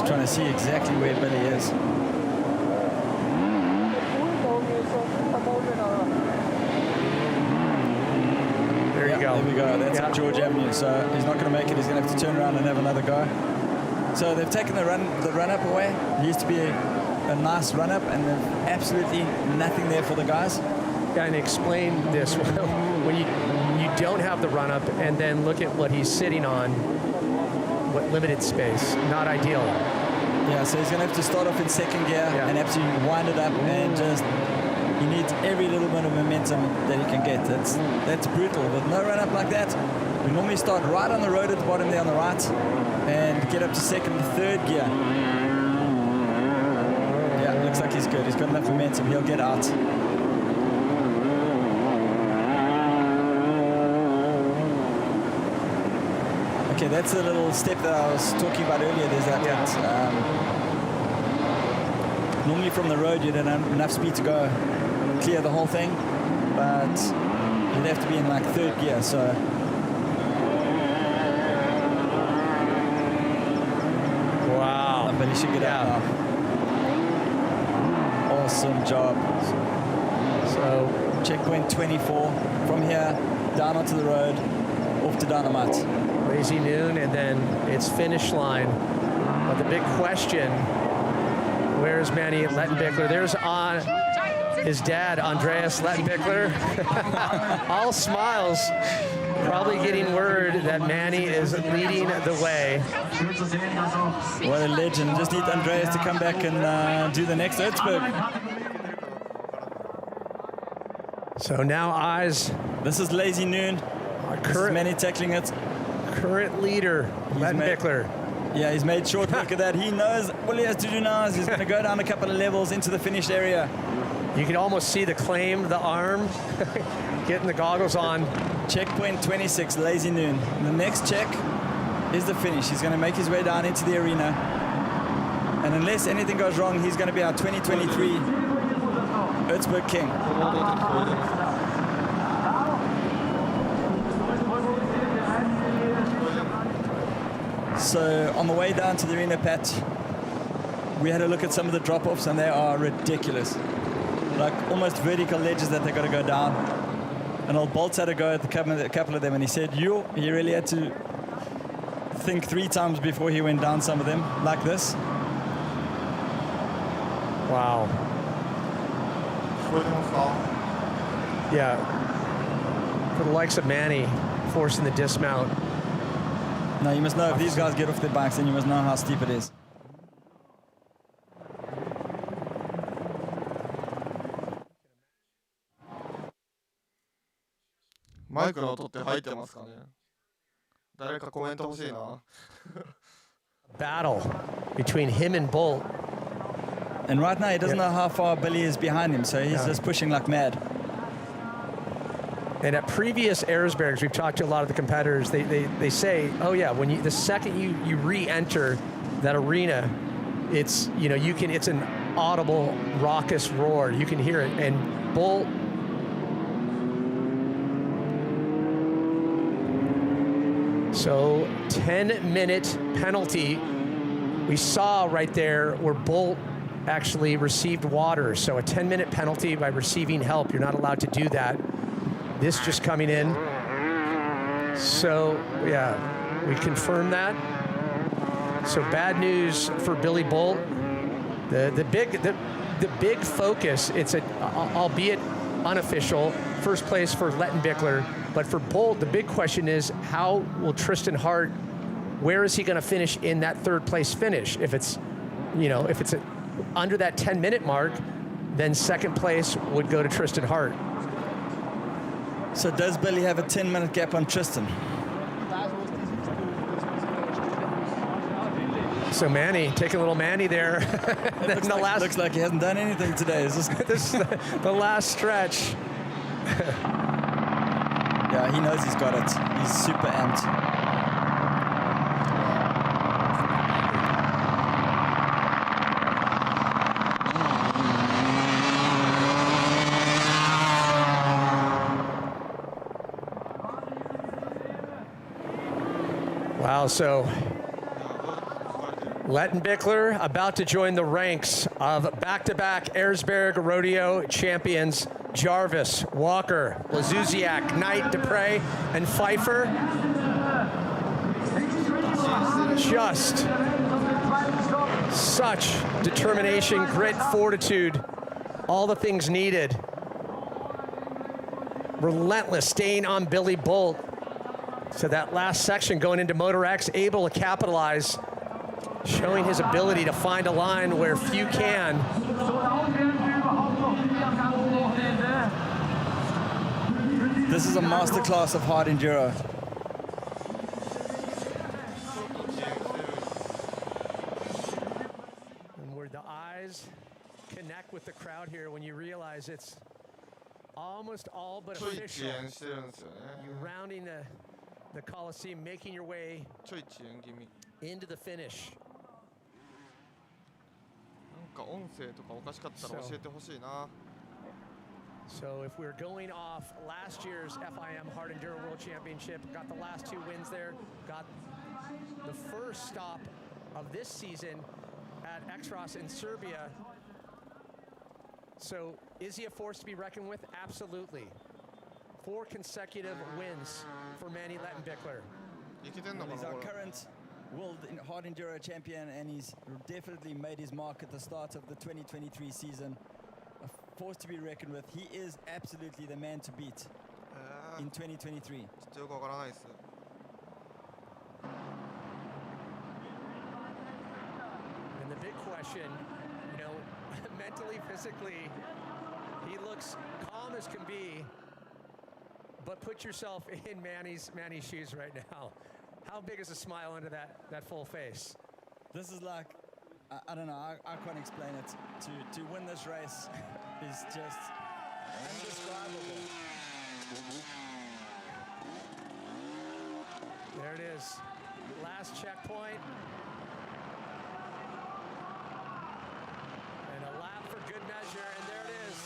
trying to see exactly where Billy is. There you go. There we go. That's on George Avenue. So he's not going to make it. He's going to have to turn around and have another go. So they've taken the run-up away. It used to be a nice run-up, and there's absolutely nothing there for the guys. Yeah, and explain this. When you don't have the run-up, and then look at what he's sitting on, what limited space, not ideal. Yeah, so he's going to have to start off in second gear and absolutely wind it up, and just he needs every little bit of momentum that he can get. That's brutal. With no run-up like that, we normally start right on the road at the bottom there on the right and get up to second and third gear. Yeah, looks like he's good. He's got enough momentum. He'll get out. Okay, that's the little step that I was talking about earlier. There's that. Normally from the road, you'd have enough speed to go clear the whole thing, but you'd have to be in like third gear. So wow, but he should get out now. Awesome job. So checkpoint 24 from here down onto the road, off to Dynamite. Lazy noon, and then it's finish line. But the big question, where's Manuel Lettenbichler? There's his dad, Andreas Lettenbichler. All smiles, probably getting word that Manny is leading the way. What a legend. Just need Andreas to come back and do the next Erzberg. So now eyes. This is Lazy Noon. This is Manny tackling it. Current leader, Lettenbichler. Yeah, he's made short work of that. He knows what he has to do now is he's going to go down a couple of levels into the finish area. You can almost see the claim, the arm, getting the goggles on. Checkpoint 26, Lazy Noon. The next check is the finish. He's going to make his way down into the arena. And unless anything goes wrong, he's going to be our 2023 Erzberg King. So on the way down to the arena, Pat, we had a look at some of the drop-offs, and they are ridiculous. Like almost vertical ledges that they've got to go down. And old Bolt's had a go at a couple of them, and he said, he really had to think 3 times before he went down some of them, like this. Wow. Yeah. For the likes of Manny, forcing the dismount. Now you must know, if these guys get off their bikes, then you must know how steep it is. Battle between him and Bolt. And right now he doesn't know how far Billy is behind him, so he's just pushing like mad. And at previous Erzbergs, we've talked to a lot of the competitors, they say, oh yeah, when the second you re-enter that arena, it's, it's an audible, raucous roar. You can hear it. And Bolt, so 10-minute penalty. We saw right there where Bolt actually received water. So a 10-minute penalty by receiving help. You're not allowed to do that. This just coming in. So yeah, we confirm that. So bad news for Billy Bolt. The big focus, it's albeit unofficial, first place for Lettenbichler, but for Bolt, the big question is, how will Tristan Hart, where is he going to finish in that third place finish? If it's, if it's under that 10-minute mark, then second place would go to Tristan Hart. So does Billy have a 10-minute gap on Tristan? So Manny, taking a little Manny there. Looks like he hasn't done anything today. Is this the last stretch? Yeah, he knows he's got it. He's super amped. Wow, so Lettenbichler about to join the ranks of back-to-back Erzbergrodeo champions Jarvis, Walker, Lazuziak, Knight, Dupre, and Pfeiffer. Just such determination, grit, fortitude, all the things needed. Relentless, staying on Billy Bolt. So that last section going into Motor X, able to capitalize, showing his ability to find a line where few can. This is a masterclass of hard enduro. And where the eyes connect with the crowd here when you realize it's almost all but official. You're rounding the Coliseum, making your way into the finish. なんか音声とかおかしかったら教えてほしいな。 So if we're going off last year's FIM Hard Enduro World Championship, got the last 2 wins there, got the first stop of this season at Exros in Serbia. So is he a force to be reckoned with? Absolutely. 4 consecutive wins for Manny Lettenbichler. He's our current world hard enduro champion, and he's definitely made his mark at the start of the 2023 season. A force to be reckoned with. He is absolutely the man to beat in 2023. ちょっとよくわからないです。 And the big question, you know, mentally, physically, he looks calm as can be, but put yourself in Manny's shoes right now. How big is a smile under that full face? This is like, I don't know, I can't explain it. To win this race is just indescribable. There it is. Last checkpoint. And a lap for good measure, and there it is.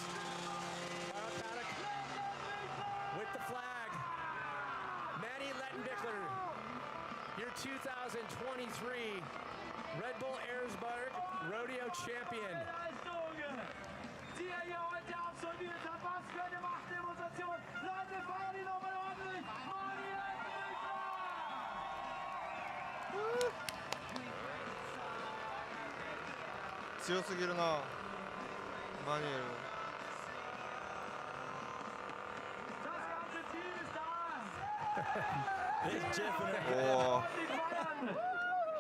Kyle Paddock with the flag. Manny Lettenbichler, your 2023 RedBull Erzbergrodeo champion. Die er hier heute absolviert hat. Was für eine Machtdemonstration. Leute, feiern ihn nochmal ordentlich. Manuel Lettenbichler. 強すぎるな、マニュエル。 Das ganze Team ist da. There's Jeff and Oh.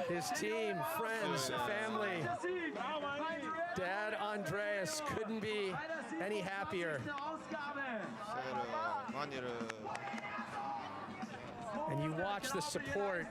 His team, friends, family. Dad Andreas couldn't be any happier. セール、マニュエル。 And you watch the support.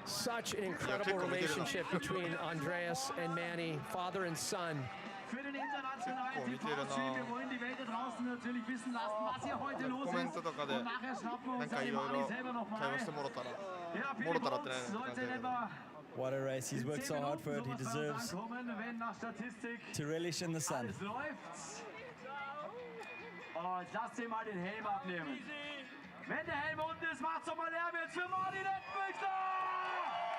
Such an incredible relationship between Andreas and Manny, father and son. Für den internationalen TV-Stream. Wir wollen die Welt da draußen natürlich wissen lassen, was hier heute los コメントとかで ist. Und nachher schnappen wir なん uns か dann い die ろい Mani ろ selber 会話して nochmal. もろたら、 Ja, もろたらってない Billy の Bolt か sollte in etwa What a race. He's worked so hard for it. He sowas deserves ankommen, wenn nach Statistik to relish in the sun. alles läuft. Und lass dir mal den Helm abnehmen. Wenn der Helm unten ist, macht's doch mal Lärm jetzt für Manny Lettenbichler!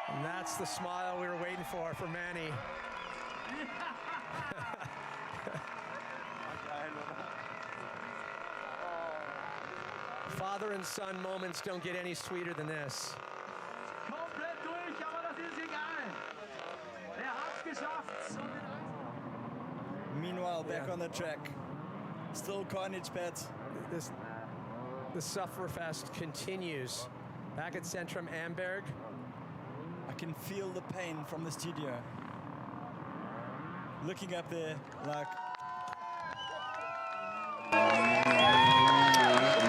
And that's the smile we were waiting for Manny. Father and son moments don't get any sweeter than this. Komplett durch, aber das ist egal. Er hat's geschafft. Meanwhile, back Yeah. on the track, still carnage, Pat. The Sufferfest continues. Back at Centrum Amberg. I can feel the pain from the studio. Looking up there, like,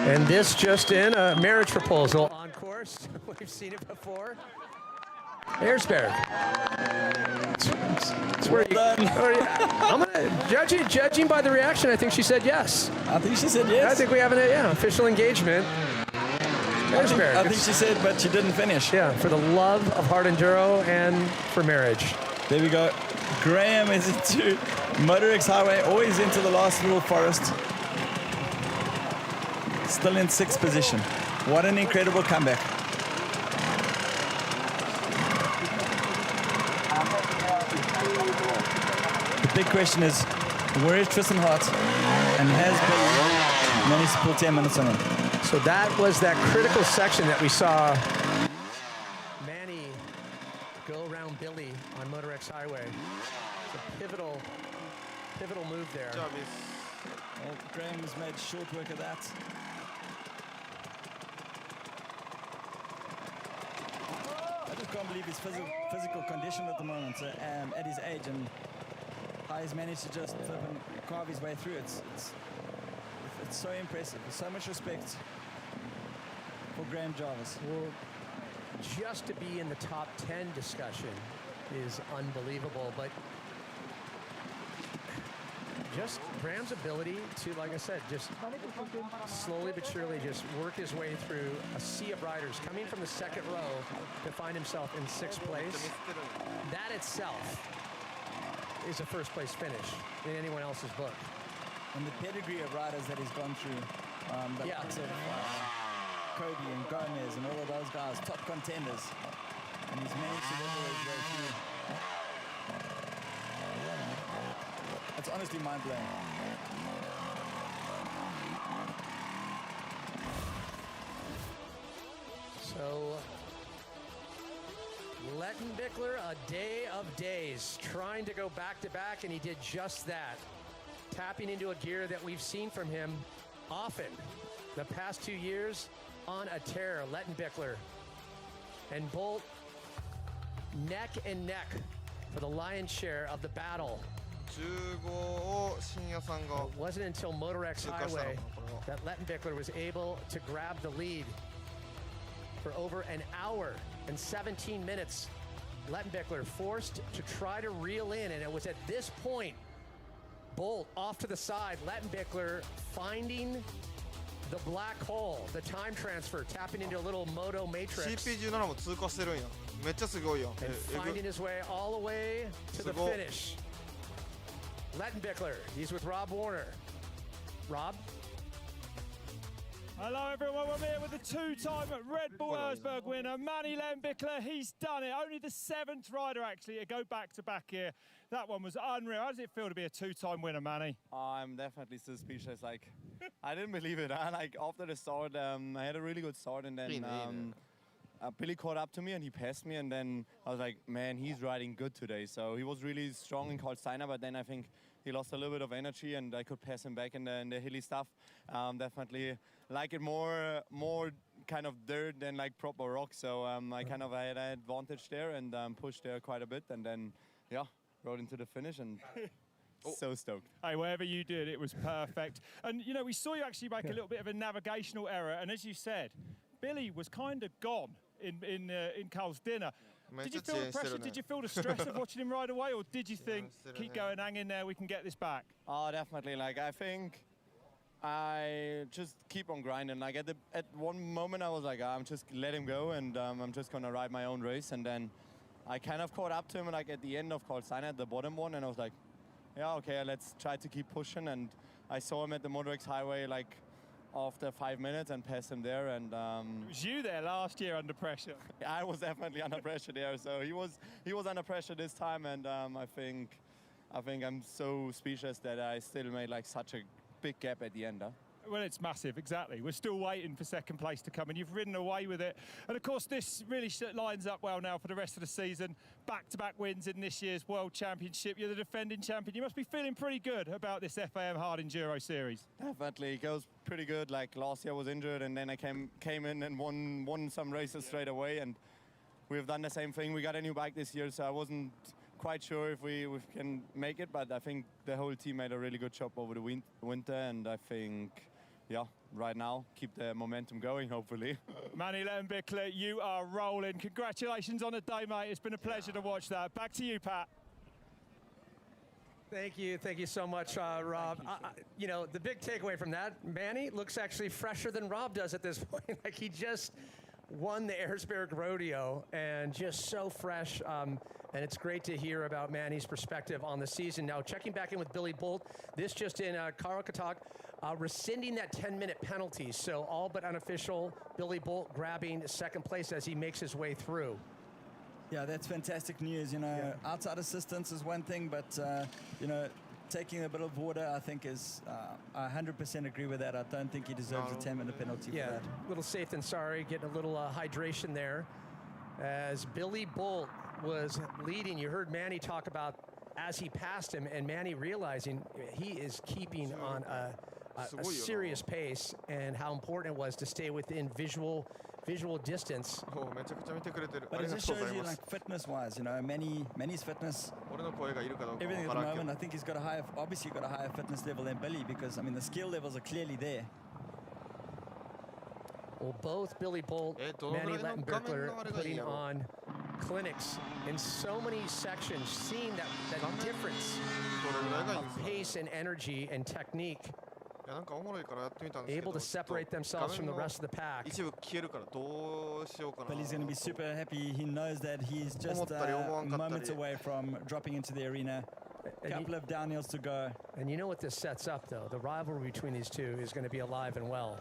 And this just in, a marriage proposal on course. We've seen it before. Erzberg. It's where you, I'm gonna judging by the reaction. I think she said yes. I think she said yes. I think we have an official engagement. Erzberg. I think she said, but she didn't finish. Yeah, for the love of hard enduro and for marriage. There we go. Graham is into Motor X Highway, always into the last little forest. Still in 6th position. What an incredible comeback. The big question is, where is Tristan Hart, and has Billy managed to pull 10 minutes on him? So that was that critical section that we saw Manny go around Billy on Motor X Highway. It's a pivotal move there. Jarvis. Well, Graham has made short work of that. I just can't believe his physical condition at the moment, at his age, and how he's managed to just flip and carve his way through. It's so impressive. There's so much respect for Graham Jarvis. Well, just to be in the top 10 discussion is unbelievable, but just Graham's ability to, like I said, just slowly but surely just work his way through a sea of riders coming from the second row to find himself in 6th place. That itself is a first place finish in anyone else's book. And the pedigree of riders that he's gone through, the likes of Cody and Gomez and all of those guys, top contenders, and he's managed to wiggle his way through. It's honestly mind-blowing. So, Lettenbichler, a day of days, trying to go back-to-back, and he did just that. Tapping into a gear that we've seen from him often the past 2 years on a tear. Lettenbichler and Bolt neck and neck for the lion's share of the battle. 15を深夜さんが It wasn't until Motor X Highway that Lettenbichler was able to grab the lead. For over an hour and 17 minutes, Lettenbichler forced to try to reel in, and it was at this point, Bolt off to the side, Lettenbichler finding the black hole, the time transfer, tapping into a little moto matrix. CP17 も通過してるんや。めっちゃすごいよ。 And finding his way all the way to the finish. Lettenbichler, he's with Rob Warner. Rob? Hello everyone, we're here with the two-time RedBull Erzberg winner, Manuel Lettenbichler. He's done it. Only the 7th rider actually to go back-to-back here. That one was unreal. How does it feel to be a two-time winner, Manny? I'm definitely still speechless. Like, I didn't believe it. Like, after the start, I had a really good start, and then Billy caught up to me and he passed me, and then I was like, man, he's riding good today. So he was really strong in Karl Steiner, but then I think he lost a little bit of energy, and I could pass him back in the hilly stuff. Definitely like it more kind of dirt than like proper rock. So I kind of had an advantage there and pushed there quite a bit, and then rode into the finish and so stoked. Hey, wherever you did, it was perfect. And you know, we saw you actually make a little bit of a navigational error, and as you said, Billy was kind of gone in Carl's dinner. Did you feel the pressure? Did you feel the stress of watching him ride away, or did you think, keep going, hang in there, we can get this back? Oh, definitely. Like, I think I just keep on grinding. Like, at one moment I was like, I'm just let him go, and I'm just gonna ride my own race. And then I kind of caught up to him, like at the end of Karl Steiner, at the bottom one, and I was like, yeah, okay, let's try to keep pushing. And I saw him at the Motor X Highway, like, after 5 minutes, and passed him there. And it was you there last year under pressure. I was definitely under pressure there. So he was under pressure this time, and I think I'm so speechless that I still made like such a big gap at the end. Well, it's massive, exactly. We're still waiting for second place to come, and you've ridden away with it. And of course, this really lines up well now for the rest of the season. Back-to-back wins in this year's World Championship. You're the defending champion. You must be feeling pretty good about this FAM Hard Enduro Series. Definitely, it goes pretty good. Like last year I was injured, and then I came in and won some races straight away. And we've done the same thing. We got a new bike this year, so I wasn't quite sure if we can make it, but I think the whole team made a really good job over the winter, and I think, right now, keep the momentum going, hopefully. Manuel Lettenbichler, you are rolling. Congratulations on the day, mate. It's been a pleasure to watch that. Back to you, Pat. Thank you so much, Rob. You know, the big takeaway from that, Manny looks actually fresher than Rob does at this point. Like, he just won the Erzbergrodeo and just so fresh. And it's great to hear about Manny's perspective on the season. Now, checking back in with Billy Bolt, this just in, Karl Katak rescinding that 10-minute penalty. So all but unofficial, Billy Bolt grabbing second place as he makes his way through. Yeah, that's fantastic news. You know, outside assistance is one thing, but you know, taking a bit of water, I think is. I 100% agree with that. I don't think he deserves a 10-minute penalty for that. A little safe than sorry. Getting a little hydration there. As Billy Bolt was leading, you heard Manny talk about as he passed him, and Manny realizing he is keeping on a serious pace, and how important it was to stay within visual distance. But it just shows you, like, fitness-wise, you know, Manny's fitness, everything at the moment. I think he's got obviously got a higher fitness level than Billy, because I mean the skill levels are clearly there. Well, both Billy Bolt, Manny Lettenbichler putting on clinics in so many sections, seeing that difference of pace and energy and technique, able to separate themselves from the rest of the pack. Billy's going to be super happy. He knows that he's just moments away from dropping into the arena. A couple of downhills to go. And you know what this sets up, though? The rivalry between these two is going to be alive and well.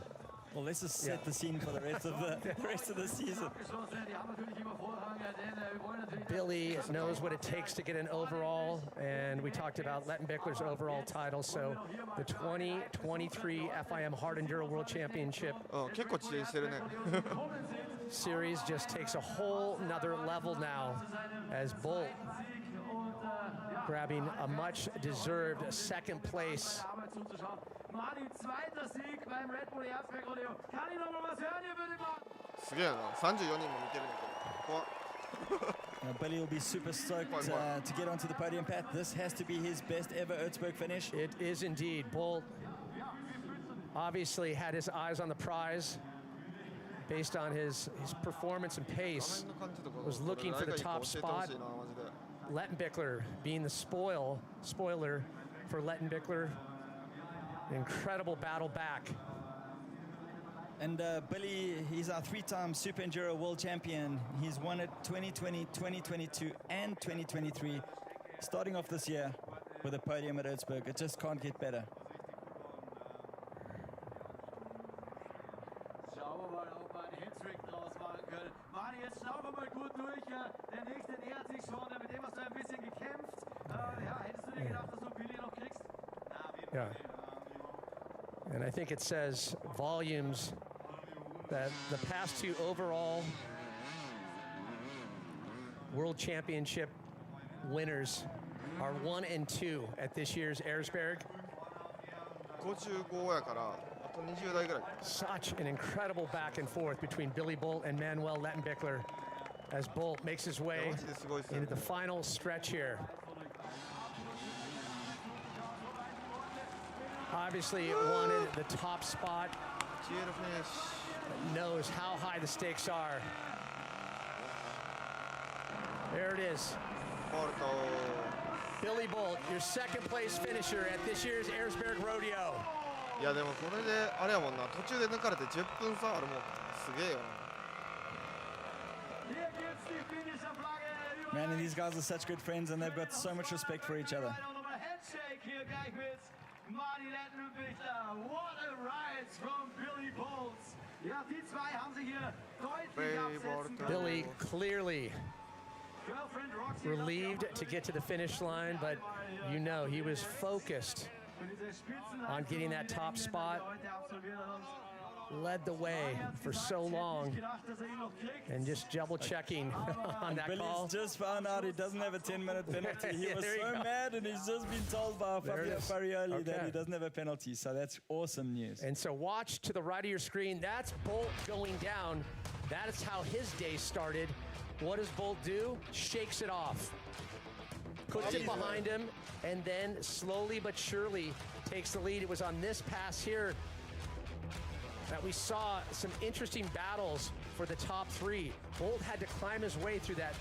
Well, let's just set the scene for the rest of the season. Billy knows what it takes to get an overall, and we talked about Lettenbichler's overall title. So the 2023 FIM Hard Enduro World Championship series just takes a whole nother level now, as Bolt grabbing a much-deserved second place. Mani, zweiter Sieg beim RedBull Erzbergrodeo. Kann ich noch mal was hören hier, bitte mal? すげえな、34人も見てるねこれ。怖っ。Billy will be super stoked to get onto the podium, Pat. This has to be his best ever Erzberg finish. It is indeed. Bolt obviously had his eyes on the prize based on his performance and pace. Was looking for the top spot. Lettenbichler being the spoiler for Lettenbichler. Incredible battle back. And Billy, he's our 3-time Super Enduro World Champion. He's won it 2020, 2022, and 2023. Starting off this year with a podium at Erzberg. It just can't get better. Schauen wir mal, ob wir einen Hittrick draus machen können. Mani, jetzt schnaufen wir mal gut durch. Der nächste nähert sich schon. Mit dem hast du ein bisschen gekämpft. Ja, hättest du dir gedacht, dass du Billy noch kriegst? Na, auf jeden Fall. And I think it says volumes that the past two overall World Championship winners are 1 and 2 at this year's Erzberg. 55やからあと20台ぐらい。 Such an incredible back and forth between Billy Bolt and Manuel Lettenbichler as Bolt makes his way into the final stretch here. Obviously wanted the top spot, knows how high the stakes are. There it is. Billy Bolt, your second place finisher at this year's Erzberg Rodeo. いやでもこれであれやもんな、途中で抜かれて10分差あるもん。すげえよな。Man, and these guys are such good friends, and they've got so much respect for each other. Manuel Lettenbichler, what a ride from Billy Bolt. Ja, die zwei haben sich hier deutlich absetzen können. Billy clearly relieved to get to the finish line, but you know he was focused on getting that top spot. Led the way for so long, and just double checking on that Billy's call. Just found out he doesn't have a 10-minute penalty. He was so mad, and he's just been told by Fabio Farioli that he doesn't have a penalty. So that's awesome news. And so watch to the right of your screen. That's Bolt going down. That is how his day started. What does Bolt do? Shakes it off. Puts it behind him, and then slowly but surely takes the lead. It was on this pass here that we saw some interesting battles for the top three. Bolt had to climb his way through that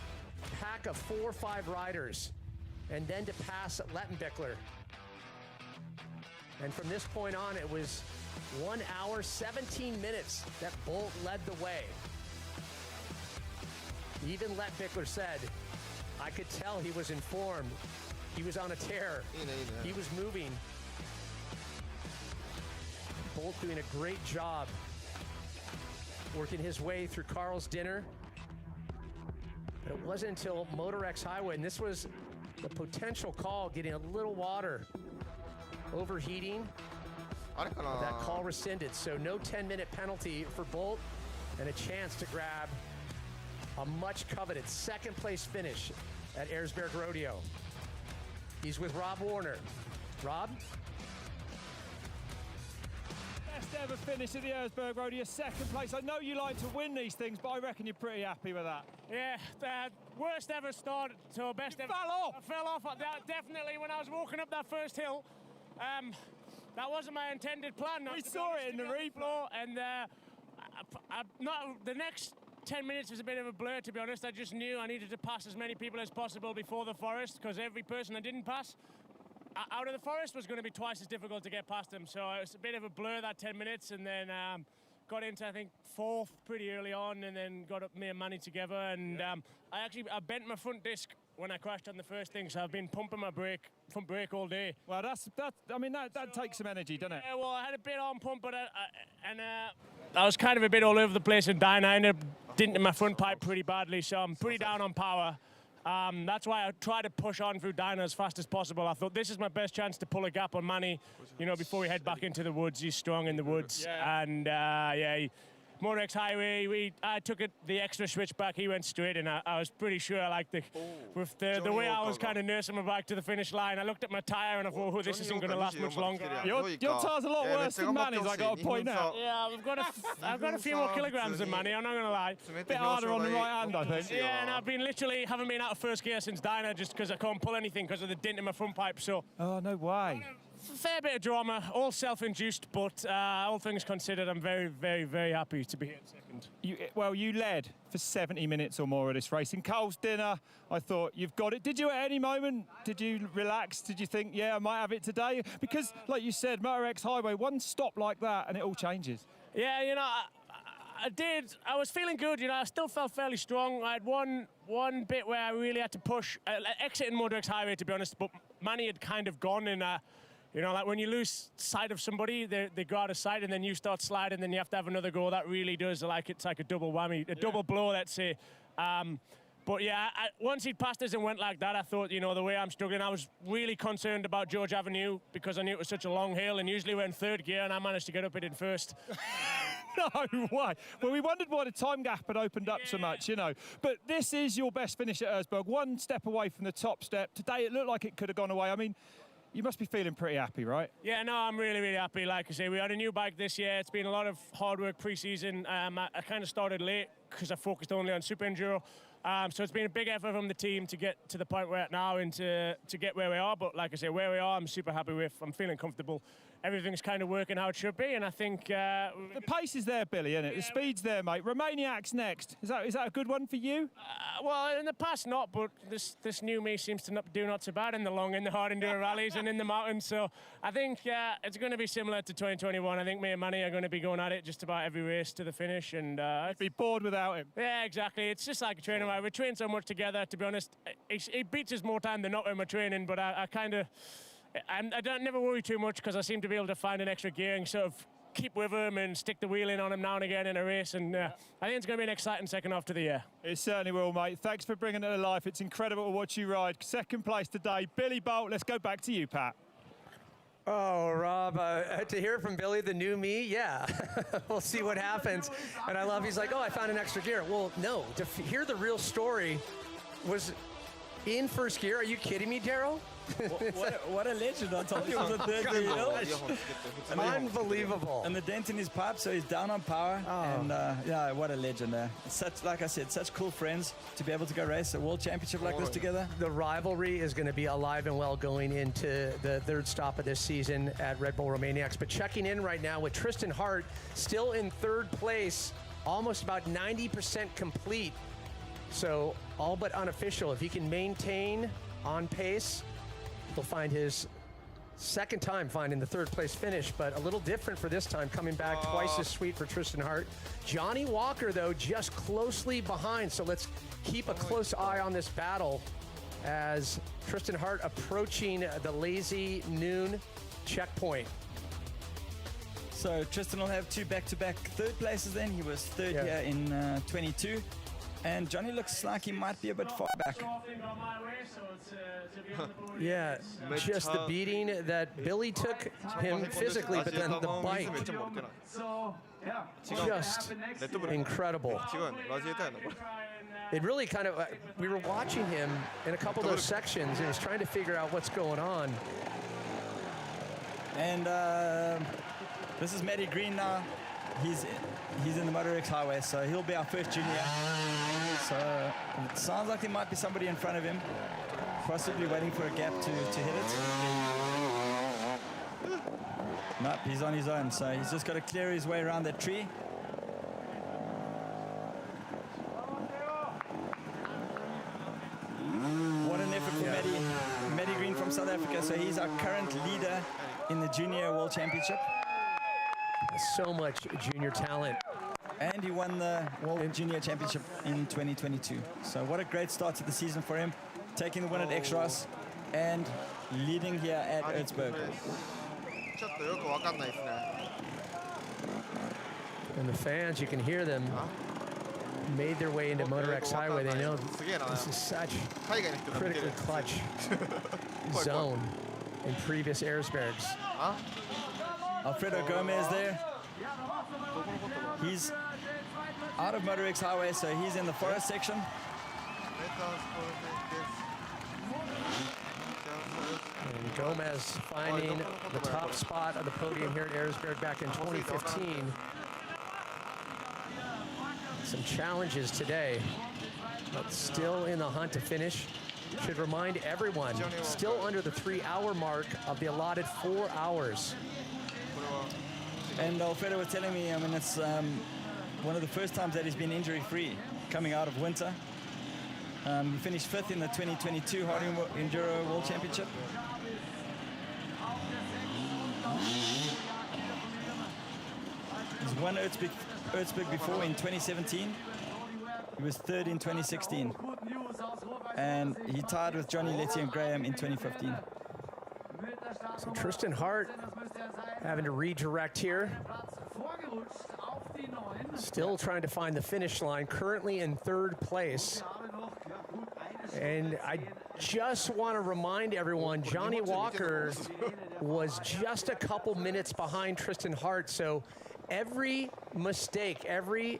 pack of 4 or 5 riders, and then to pass Lettenbichler. And from this point on, it was 1 hour, 17 minutes that Bolt led the way. Even Lettenbichler said, I could tell he was informed. He was on a tear. He was moving. Bolt doing a great job working his way through Carl's dinner. But it wasn't until Motor X Highway, and this was the potential call, getting a little water, overheating. あれか That な call rescinded, so no 10-minute penalty for Bolt, and a chance to grab a much coveted second place finish at Erzbergrodeo. He's with Rob Warner. Rob? Best ever finish at the Erzbergrodeo, second place. I know you like to win these things, but I reckon you're pretty happy with that. Yeah, the worst ever start to best ever. Fell off. I fell off. Definitely when I was walking up that first hill. That wasn't my intended plan. We saw it in the replay. And the next 10 minutes was a bit of a blur, to be honest. I just knew I needed to pass as many people as possible before the forest, because every person I didn't pass out of the forest was going to be twice as difficult to get past them. So it was a bit of a blur, that 10 minutes, and then got into, I think, fourth pretty early on, and then got up me and Manny together. And I bent my front disc when I crashed on the first thing, so I've been pumping my front brake all day. Well, that takes some energy, doesn't it? Yeah, well, I had a bit on pump, but I was kind of a bit all over the place and dying. I ended up denting my front pipe pretty badly, so I'm pretty down on power. That's why I tried to push on through Dyna as fast as possible. I thought this is my best chance to pull a gap on Manny, before we head back into the woods. He's strong in the woods. Yeah. And, Motor X Highway, I took the extra switch back. He went straight, and I was pretty sure, with the way I was kind of nursing my bike to the finish line, I looked at my tire and I thought, oh, this isn't going to last much longer. Your tire's a lot worse than Manny's, I got to point out. Yeah, I've got a few more kilograms than Manny, I'm not going to lie. A bit harder on the right hand, I think. Yeah, and I've been literally haven't been out of first gear since Dyna, just because I can't pull anything because of the dent in my front pipe. So. Oh, no way. Fair bit of drama, all self-induced, but all things considered, I'm very, very, very happy to be here in second. You led for 70 minutes or more of this race. In Carl's dinner, I thought, you've got it. Did you at any moment, did you relax? Did you think, yeah, I might have it today? Because, like you said, Motor X Highway, one stop like that and it all changes. Yeah, I did. I was feeling good, I still felt fairly strong. I had one bit where I really had to push, exiting Motor X Highway, to be honest, but Manny had kind of gone in like when you lose sight of somebody, they go out of sight and then you start sliding, then you have to have another go. That really does, it's like a double whammy, double blow, let's say. But yeah, once he'd passed us and went like that, I thought, the way I'm struggling, I was really concerned about George Avenue because I knew it was such a long hill, and usually we're in third gear and I managed to get up it in first. No way. Well, we wondered why the time gap had opened up so much, But this is your best finish at Erzberg, one step away from the top step. Today it looked like it could have gone away. I mean, you must be feeling pretty happy, right? Yeah, no, I'm really, really happy. Like I say, we had a new bike this year. It's been a lot of hard work pre-season. I kind of started late because I focused only on Super Enduro. So it's been a big effort from the team to get to the point we're at now and to get where we are. But like I say, where we are, I'm super happy with. I'm feeling comfortable. Everything's kind of working how it should be, and I think... the pace is there, Billy, isn't it? Yeah, the speed's there, mate. Romaniac's next. Is that a good one for you? Well, in the past, not, but this new me seems to do not so bad in the long and the hard enduro rallies and in the mountains. So I think it's going to be similar to 2021. I think me and Manny are going to be going at it just about every race to the finish. And I'd be bored without him. Yeah, exactly. It's just like a training ride. We train so much together, to be honest. He beats us more time than not in my training, but I kind of... I don't never worry too much because I seem to be able to find an extra gear and sort of keep with him and stick the wheel in on him now and again in a race. And I think it's going to be an exciting second half to the year. It certainly will, mate. Thanks for bringing it to life. It's incredible to watch you ride. Second place today, Billy Bolt. Let's go back to you, Pat. Oh, Rob, to hear from Billy, the new me, yeah. We'll see what happens. And I love, he's like, oh, I found an extra gear. Well, no, to hear the real story was in first gear. Are you kidding me, Daryl? What a legend. I told you it was a third gear. Unbelievable. And the dent in his pipe, so he's down on power. Oh. And yeah, what a legend there. Like I said, such cool friends to be able to go race a world championship like this together. The rivalry is going to be alive and well going into the third stop of this season at RedBull Romaniacs. But checking in right now with Tristan Hart, still in third place, almost about 90% complete. So all but unofficial. If he can maintain on pace, he'll find his second time finding the third place finish, but a little different for this time, coming back twice as sweet for Tristan Hart. Johnny Walker, though, just closely behind, so let's keep a close eye on this battle as Tristan Hart approaching the lazy noon checkpoint. So Tristan will have two back-to-back third places then. He was third here in 22. And Johnny looks like he might be a bit far back. Yeah, just the beating that Billy took him physically, but then the bike, just incredible. It really kind of, we were watching him in a couple of those sections and he was trying to figure out what's going on. And this is Matty Green now. He's in the Motor X Highway, so he'll be our first junior. So it sounds like there might be somebody in front of him, possibly waiting for a gap to hit it. Nope, he's on his own, so he's just got to clear his way around that tree. What an effort for Matty Green from South Africa. So he's our current leader in the Junior World Championship. So much junior talent. And he won the World Junior Championship in 2022. So what a great start to the season for him. Taking the win at X-Ross and leading here at Erzberg. And the fans, you can hear them, made their way into Motor X Highway. They know this is such a critically clutch zone in previous Erzbergs. Alfredo Gomez there. He's out of Motor X Highway, so he's in the forest section. And Gomez finding the top spot of the podium here at Erzberg back in 2015. Some challenges today, but still in the hunt to finish. Should remind everyone, still under the 3-hour mark of the allotted 4 hours. And Alfredo was telling me, I mean, it's one of the first times that he's been injury-free coming out of winter. He finished 5th in the 2022 Hard Enduro World Championship. He's won Erzberg before in 2017. He was 3rd in 2016. And he tied with Johnny Letty and Graham in 2015. So Tristan Hart having to redirect here. Still trying to find the finish line, currently in 3rd place. And I just want to remind everyone, Johnny Walker was just a couple minutes behind Tristan Hart. So every mistake, every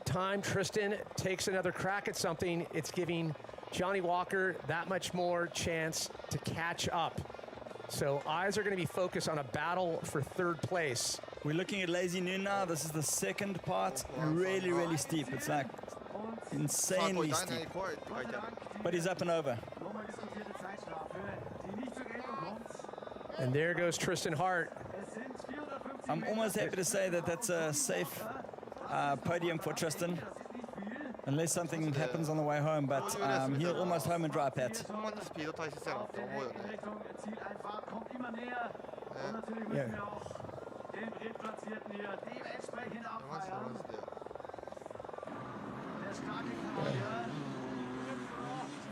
time Tristan takes another crack at something, it's giving Johnny Walker that much more chance to catch up. So eyes are going to be focused on a battle for 3rd place. We're looking at Lazy Noon now. This is the second part. Really, really steep. It's like insanely steep. But he's up and over. And there goes Tristan Hart. I'm almost happy to say that that's a safe podium for Tristan. Unless something happens on the way home, but he'll almost home and dry, Pat. Yeah.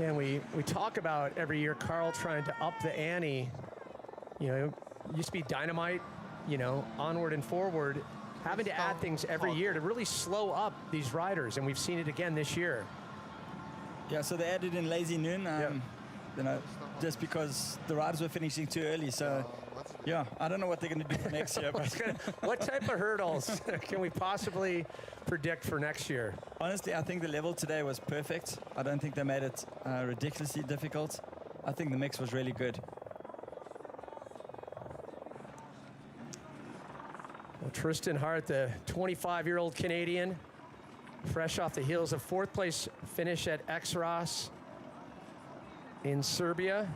And we talk about every year Carl trying to up the ante. You know, it used to be dynamite, you know, onward and forward, having to add things every year to really slow up these riders, and we've seen it again this year. Yeah, so they added in Lazy Noon, you know, just because the riders were finishing too early. So, yeah, I don't know what they're going to do for next year. But what type of hurdles can we possibly predict for next year? Honestly, I think the level today was perfect. I don't think they made it ridiculously difficult. I think the mix was really good. Well, Tristan Hart, the 25-year-old Canadian, fresh off the heels of 4th place finish at X-Ross in Serbia.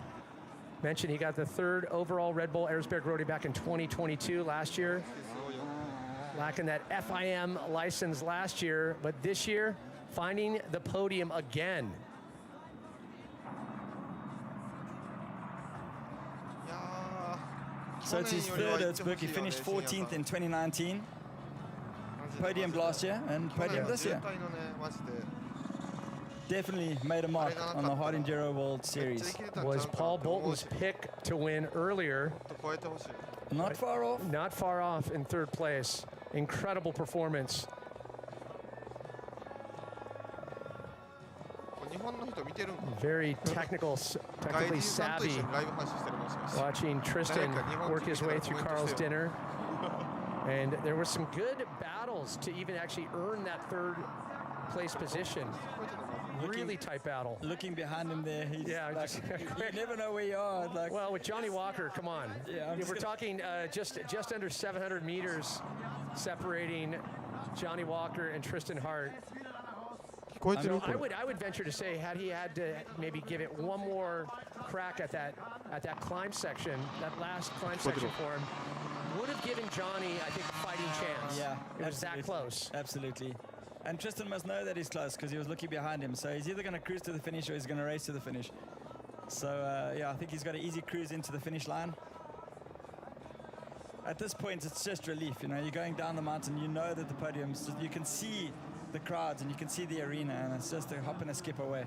Mentioned he got the 3rd overall RedBull Erzbergrodeo back in 2022 last year. Lacking that FIM license last year, but this year finding the podium again. So it's his 3rd Erzberg. He finished 14th in 2019. Podium last year and podium this year. Definitely made a mark on the Hard Enduro World Series. Was Paul Bolton's pick to win earlier. Not far off. Not far off in 3rd place. Incredible performance. Very technically savvy. Watching Tristan work his way through Carl's dinner. And there were some good battles to even actually earn that third place position. Really tight battle. Looking behind him there, he's yeah, like, you never know where you are. Like, well, with Johnny Walker, come on. Yeah, we're talking just under 700 meters separating Johnny Walker and Tristan Hart. So I would venture to say, had he had to maybe give it one more crack at that climb section, that last climb section for him, would have given Johnny, I think, a fighting chance. Yeah, it was that close. Absolutely. And Tristan must know that he's close because he was looking behind him. So he's either going to cruise to the finish or he's going to race to the finish. So yeah, I think he's got an easy cruise into the finish line. At this point, it's just relief. You know, you're going down the mountain, you know that the podiums, you can see the crowds and you can see the arena, and it's just a hop and a skip away.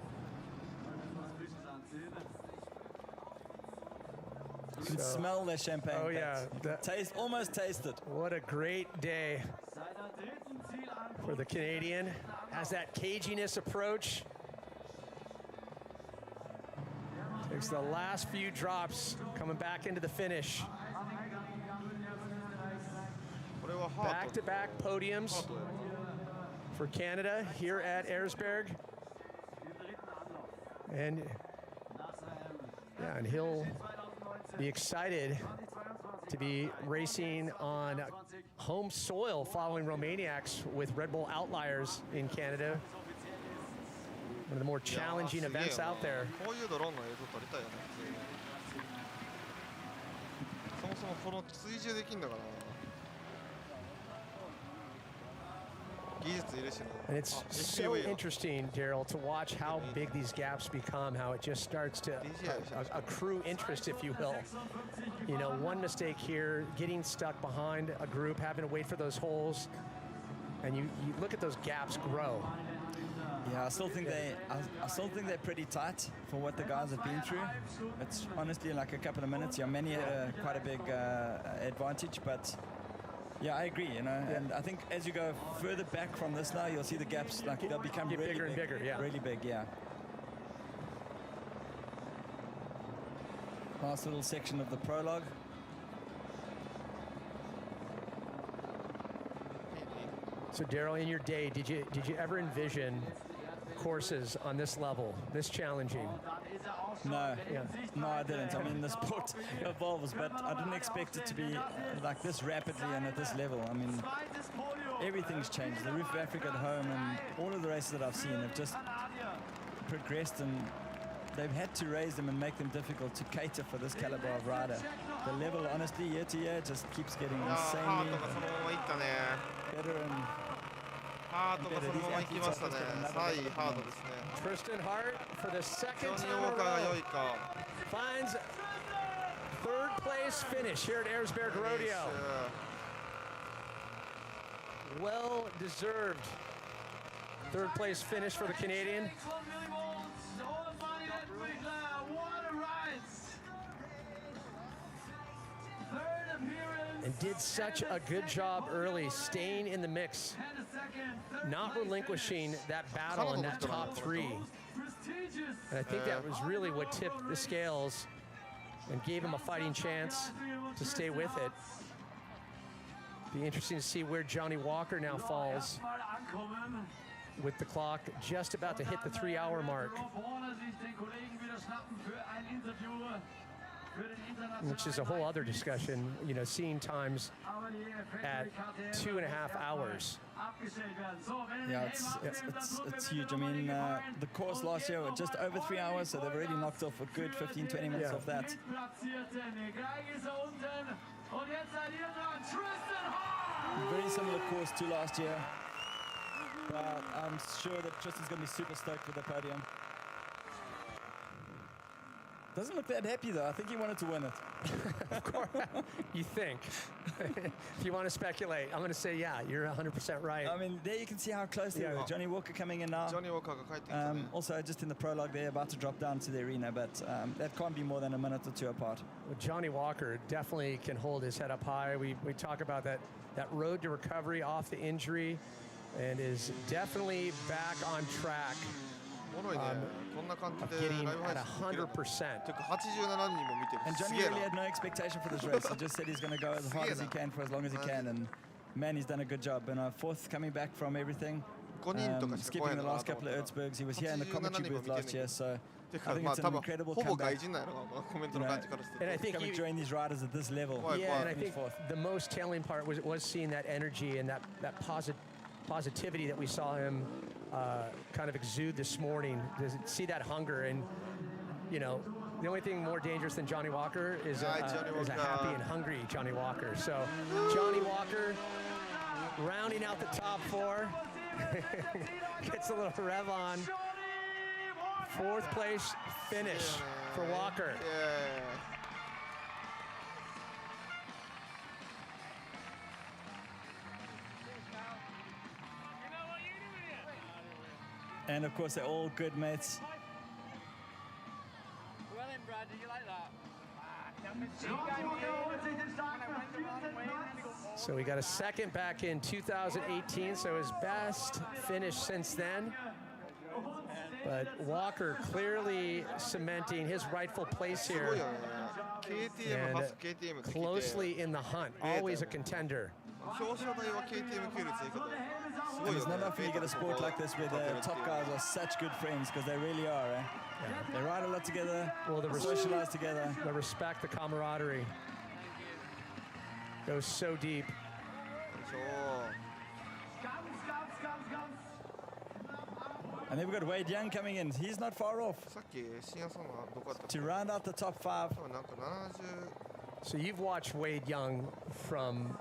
You can smell the champagne. Oh yeah, almost taste it. What a great day for the Canadian. Has that caginess approach. Takes the last few drops, coming back into the finish. Back-to-back podiums for Canada here at Erzberg. And yeah, and he'll be excited to be racing on home soil following Romaniacs with RedBull Outliers in Canada. One of the more challenging events out there. And it's so interesting, Daryl, to watch how big these gaps become, how it just starts to accrue interest, if you will. You know, one mistake here, getting stuck behind a group, having to wait for those holes, and you look at those gaps grow. Yeah, I still think they're pretty tight for what the guys have been through. It's honestly like a couple of minutes. Yeah, many had quite a big advantage, but yeah, I agree. You know, and I think as you go further back from this now, you'll see the gaps like they'll become really bigger and bigger. Yeah, really big. Yeah. Last little section of the prologue. So Daryl, in your day, did you ever envision courses on this level, this challenging? No, no, I didn't. I mean, the sport evolves, but I didn't expect it to be like this rapidly and at this level. I mean, everything's changed. The Roof of Africa at home and all of the races that I've seen have just progressed, and they've had to raise them and make them difficult to cater for this caliber of rider. The level, honestly, year to year, just keeps getting insanely better and better. Tristan Hart, for the second time in a row, finds third place finish here at Erzbergrodeo. Well deserved third place finish for the Canadian. And did such a good job early, staying in the mix, not relinquishing that battle in that top three. And I think that was really what tipped the scales and gave him a fighting chance to stay with it. Be interesting to see where Johnny Walker now falls with the clock just about to hit the 3-hour mark, which is a whole other discussion, you know, seeing times at 2.5 hours. Yeah, it's huge. I mean, the course last year was just over 3 hours, so they've already knocked off a good 15-20 minutes off that. Very similar course to last year, but I'm sure that Tristan's going to be super stoked with the podium. Doesn't look that happy though. I think he wanted to win it. Of course, you think. If you want to speculate, I'm going to say, yeah, you're 100% right. I mean, there you can see how close they were. Johnny Walker coming in now. Also, just in the prologue, they're about to drop down to the arena, but that can't be more than a minute or two apart. Well, Johnny Walker definitely can hold his head up high. We talk about that road to recovery off the injury, and is definitely back on track. of getting at 100%. took 87人も見てる And す Johnny げえ really な had no expectation for this race. He just said he's going to go as hard as he can for as long as he can. And man, he's done a good job. And fourth coming back from everything, 5人とかしか来 skipping ない the のかな last と思 couple っ of たら Erzbergs. He was here in the commentary booth last year. So て I か think まあ it's 多 an 分 incredible ほぼ comeback. 外人なんやろなコメントの感じからする And I と think Coming he, join these riders at this level. Why, yeah, and I Finish think fourth. the most telling part was seeing that energy and that positivity that we saw him kind of exude this morning. To see that hunger, and you know, the only thing more dangerous than Johnny Walker is Johnny a Walker. happy and hungry Johnny Walker. So Johnny Walker rounding out the top four, gets a little rev on. Fourth place finish for Walker. Yeah. And of course, they're all good mates. Well then, Brad, did you like that? So we got a second back in 2018, so his best finish since then. But Walker clearly cementing his rightful place すごい here よね KTM 初 KTM ってきて closely in the hunt, always a contender. 表彰台は KTM 系列いいけどすご And い it's よね not often you get a sport like this where the top guys are such good friends, because they really are, eh? They ride a lot together, Well, the socialize together. The respect, the camaraderie goes so deep. そう And then we've got Wade Young coming in. He's not far off さっき深夜さんはどこだったっけ to round out the top five. 多分なんか So you've watched Wade Young from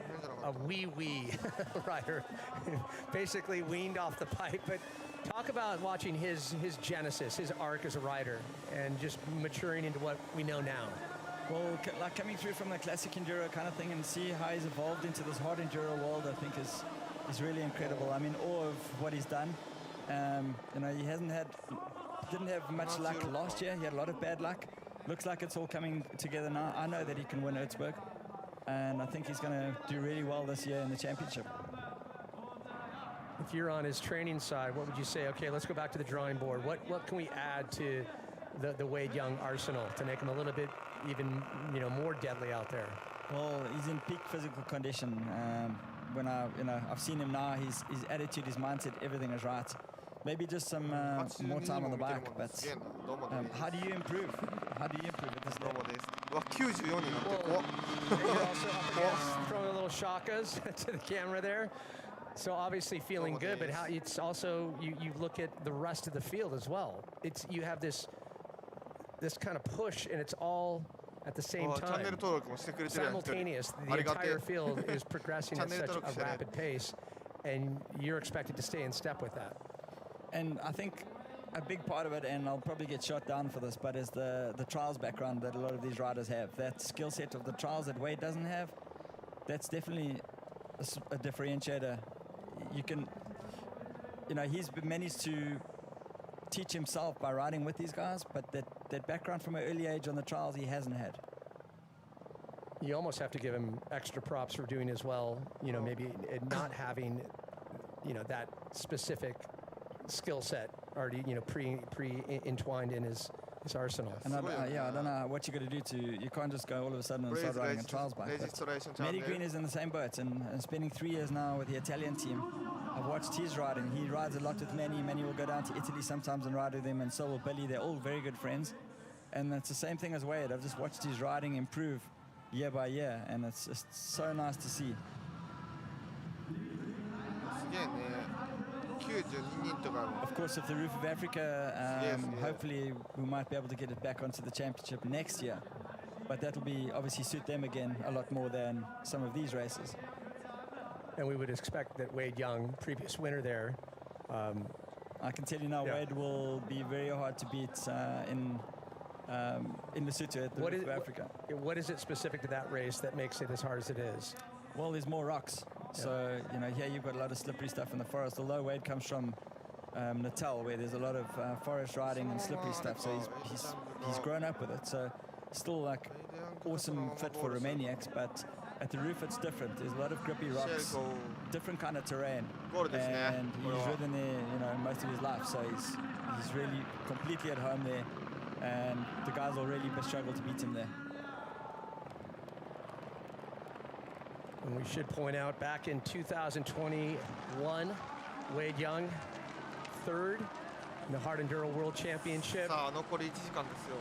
70じゃなか a った wee rider, basically weaned off the pipe. But talk about watching his genesis, his arc as a rider, and just maturing into what we know now. Well, like coming through from the classic enduro kind of thing and see how he's evolved into this hard enduro world, I think is really incredible. I'm in awe of what he's done. You know, didn't have much luck last year. He had a lot of bad luck. Looks like it's all coming together now. I know that he can win Erzberg, and I think he's going to do really well this year in the championship. If you're on his training side, what would you say? Okay, let's go back to the drawing board. What can we add to the Wade Young arsenal to make him a little bit even more deadly out there? Well, he's in peak physical condition. When I've seen him now, his attitude, his mindset, everything is right. Maybe just some more time on the bike, but how do you improve? How do you improve at this どう level? もですうわ94になって怖っ You're also up against throwing a little shakas to the camera there. So obviously feeling good, but how it's also you look at the rest of the field as well. You have this kind of push, and it's all at the same チャンネル time. 登録もしてくれてるやん一人 Simultaneous, あ the りがてえ entire field is progressing at such Channel a rapid pace, and you're expected to stay in step with that. And I think a big part of it, and I'll probably get shot down for this, but is the trials background that a lot of these riders have. That skill set of the trials that Wade doesn't have, that's definitely a differentiator. He's managed to teach himself by riding with these guys, but that background from an early age on the trials he hasn't had. You almost have to give him extra props for doing as well. Maybe not having, that specific skill set already, pre-entwined in his arsenal. And I don't know what you're going to do you can't just go all of a sudden and start riding a trials bike. Registration Mehdi channel. Green is in the same boat and spending 3 years now with the Italian team. I've watched his riding. He rides a lot with Manny. Manny will go down to Italy sometimes and ride with him, and so will Billy. They're all very good friends. And it's the same thing as Wade. I've just watched his riding improve year by year, and it's just so nice to see. すげえね92人とかも Of course, if the Roof of Africa, Yes. hopefully we might be able to get it back onto the championship next year. But that will be obviously suit them again a lot more than some of these races. And we would expect that Wade Young, previous winner there, I can tell you now, Yeah. Wade will be very hard to beat in Lesotho at the Roof of Africa. What is it specific to that race that makes it as hard as it is? Well, there's more rocks. So, here you've got a lot of slippery stuff in the forest. Although Wade comes from Natal, where there's a lot of forest riding and slippery stuff. So he's grown up with it. So still like awesome fit for Romaniacs, but at the roof, it's different. There's a lot of grippy rocks, different kind of terrain. ゴールですね。 And これ he's は ridden there, you know, most of his life, so he's really completely at home there, and the guys will really struggle to beat him there. And we should point out, back in 2021, Wade Young, third in the Hard Enduro World Championship, さあ残り1時間ですよ。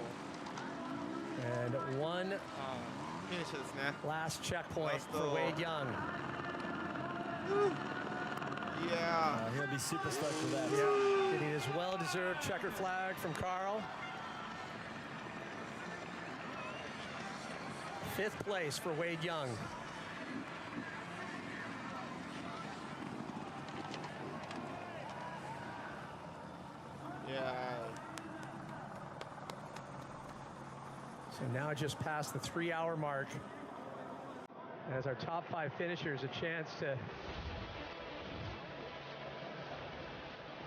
and one フィニッシュですね。 last checkpoint Last, for Wade Young. Yeah. He'll be super stoked for that. Yeah, getting his well-deserved checker flag from Carl. 5th place for Wade Young. Yeah. So now just past the 3-hour mark. As our top 5 finishers a chance to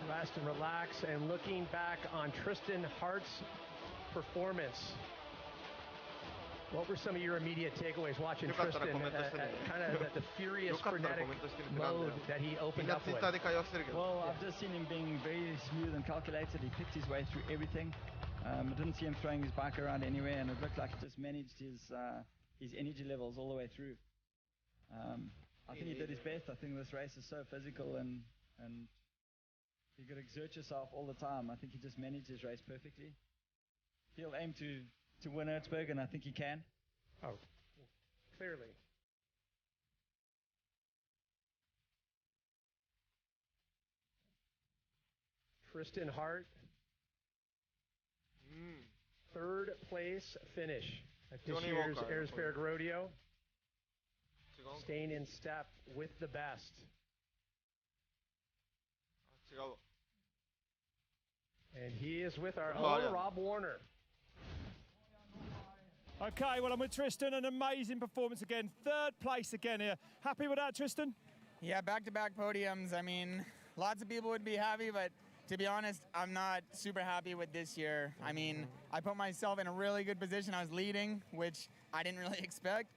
rest and relax, and looking back on Tristan Hart's performance. What were some of your immediate takeaways watching Tristan, kind of the furious, frenetic mode that he opened up with? Well, I've just seen him being very smooth and calculated. He picked his way through everything. I didn't see him throwing his bike around anywhere, and it looked like he just managed his energy levels all the way through. I think he did his best. I think this race is so physical, and you got to exert yourself all the time. I think he just managed his race perfectly. He'll aim to win Erzberg, and I think he can. Oh, clearly. Tristan Hart, 3rd place finish at this year's Erzbergrodeo. Staying in step with the best. And he is with our own Rob Warner. Okay, well, I'm with Tristan. An amazing performance again. 3rd place again here. Happy with that, Tristan? Yeah, back-to-back podiums. I mean, lots of people would be happy, but to be honest, I'm not super happy with this year. I mean, I put myself in a really good position. I was leading, which I didn't really expect.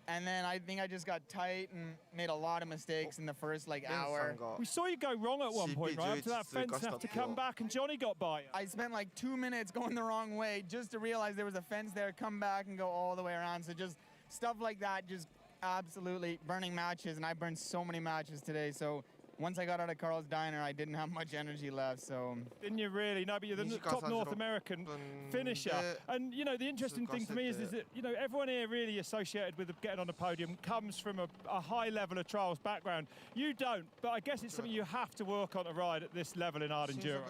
And then I think I just got tight and made a lot of mistakes in the first hour. We saw you go wrong at one point, right? Up to that fence and have to come back, and Johnny got by you. I spent like 2 minutes going the wrong way just to realize there was a fence there, come back and go all the way around. So just stuff like that, just absolutely burning matches, and I burned so many matches today. So once I got out of Carl's Diner, I didn't have much energy left, so... Didn't you really? No, but you're the top North American finisher. And, you know, the interesting thing for me is that, you know, everyone here really associated with getting on the podium comes from a high level of trials background. You don't, but I guess it's something you have to work on to ride at this level in hard enduro.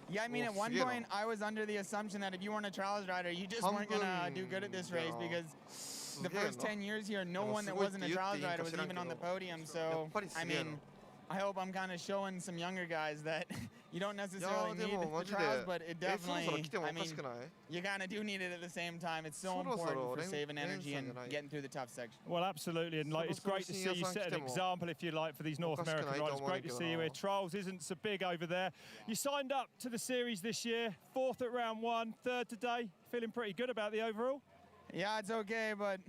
Yeah, I mean, at one point, I was under the assumption that if you weren't a trials rider, you just weren't going to do good at this race, because the first 10 years here, no one that wasn't a trials rider was even on the podium, so, I mean... I hope I'm kind of showing some younger guys that you don't necessarily need the trials, but it definitely, I mean, you kind of do need it at the same time. It's so important for saving energy and getting through the tough section. Well, absolutely, and like it's great to see you set an example, if you like, for these North American riders. It's great to see you here. Trials isn't so big over there. You signed up to the series this year, 4th at round 1, 3rd today. Feeling pretty good about the overall? Yeah, it's okay, but...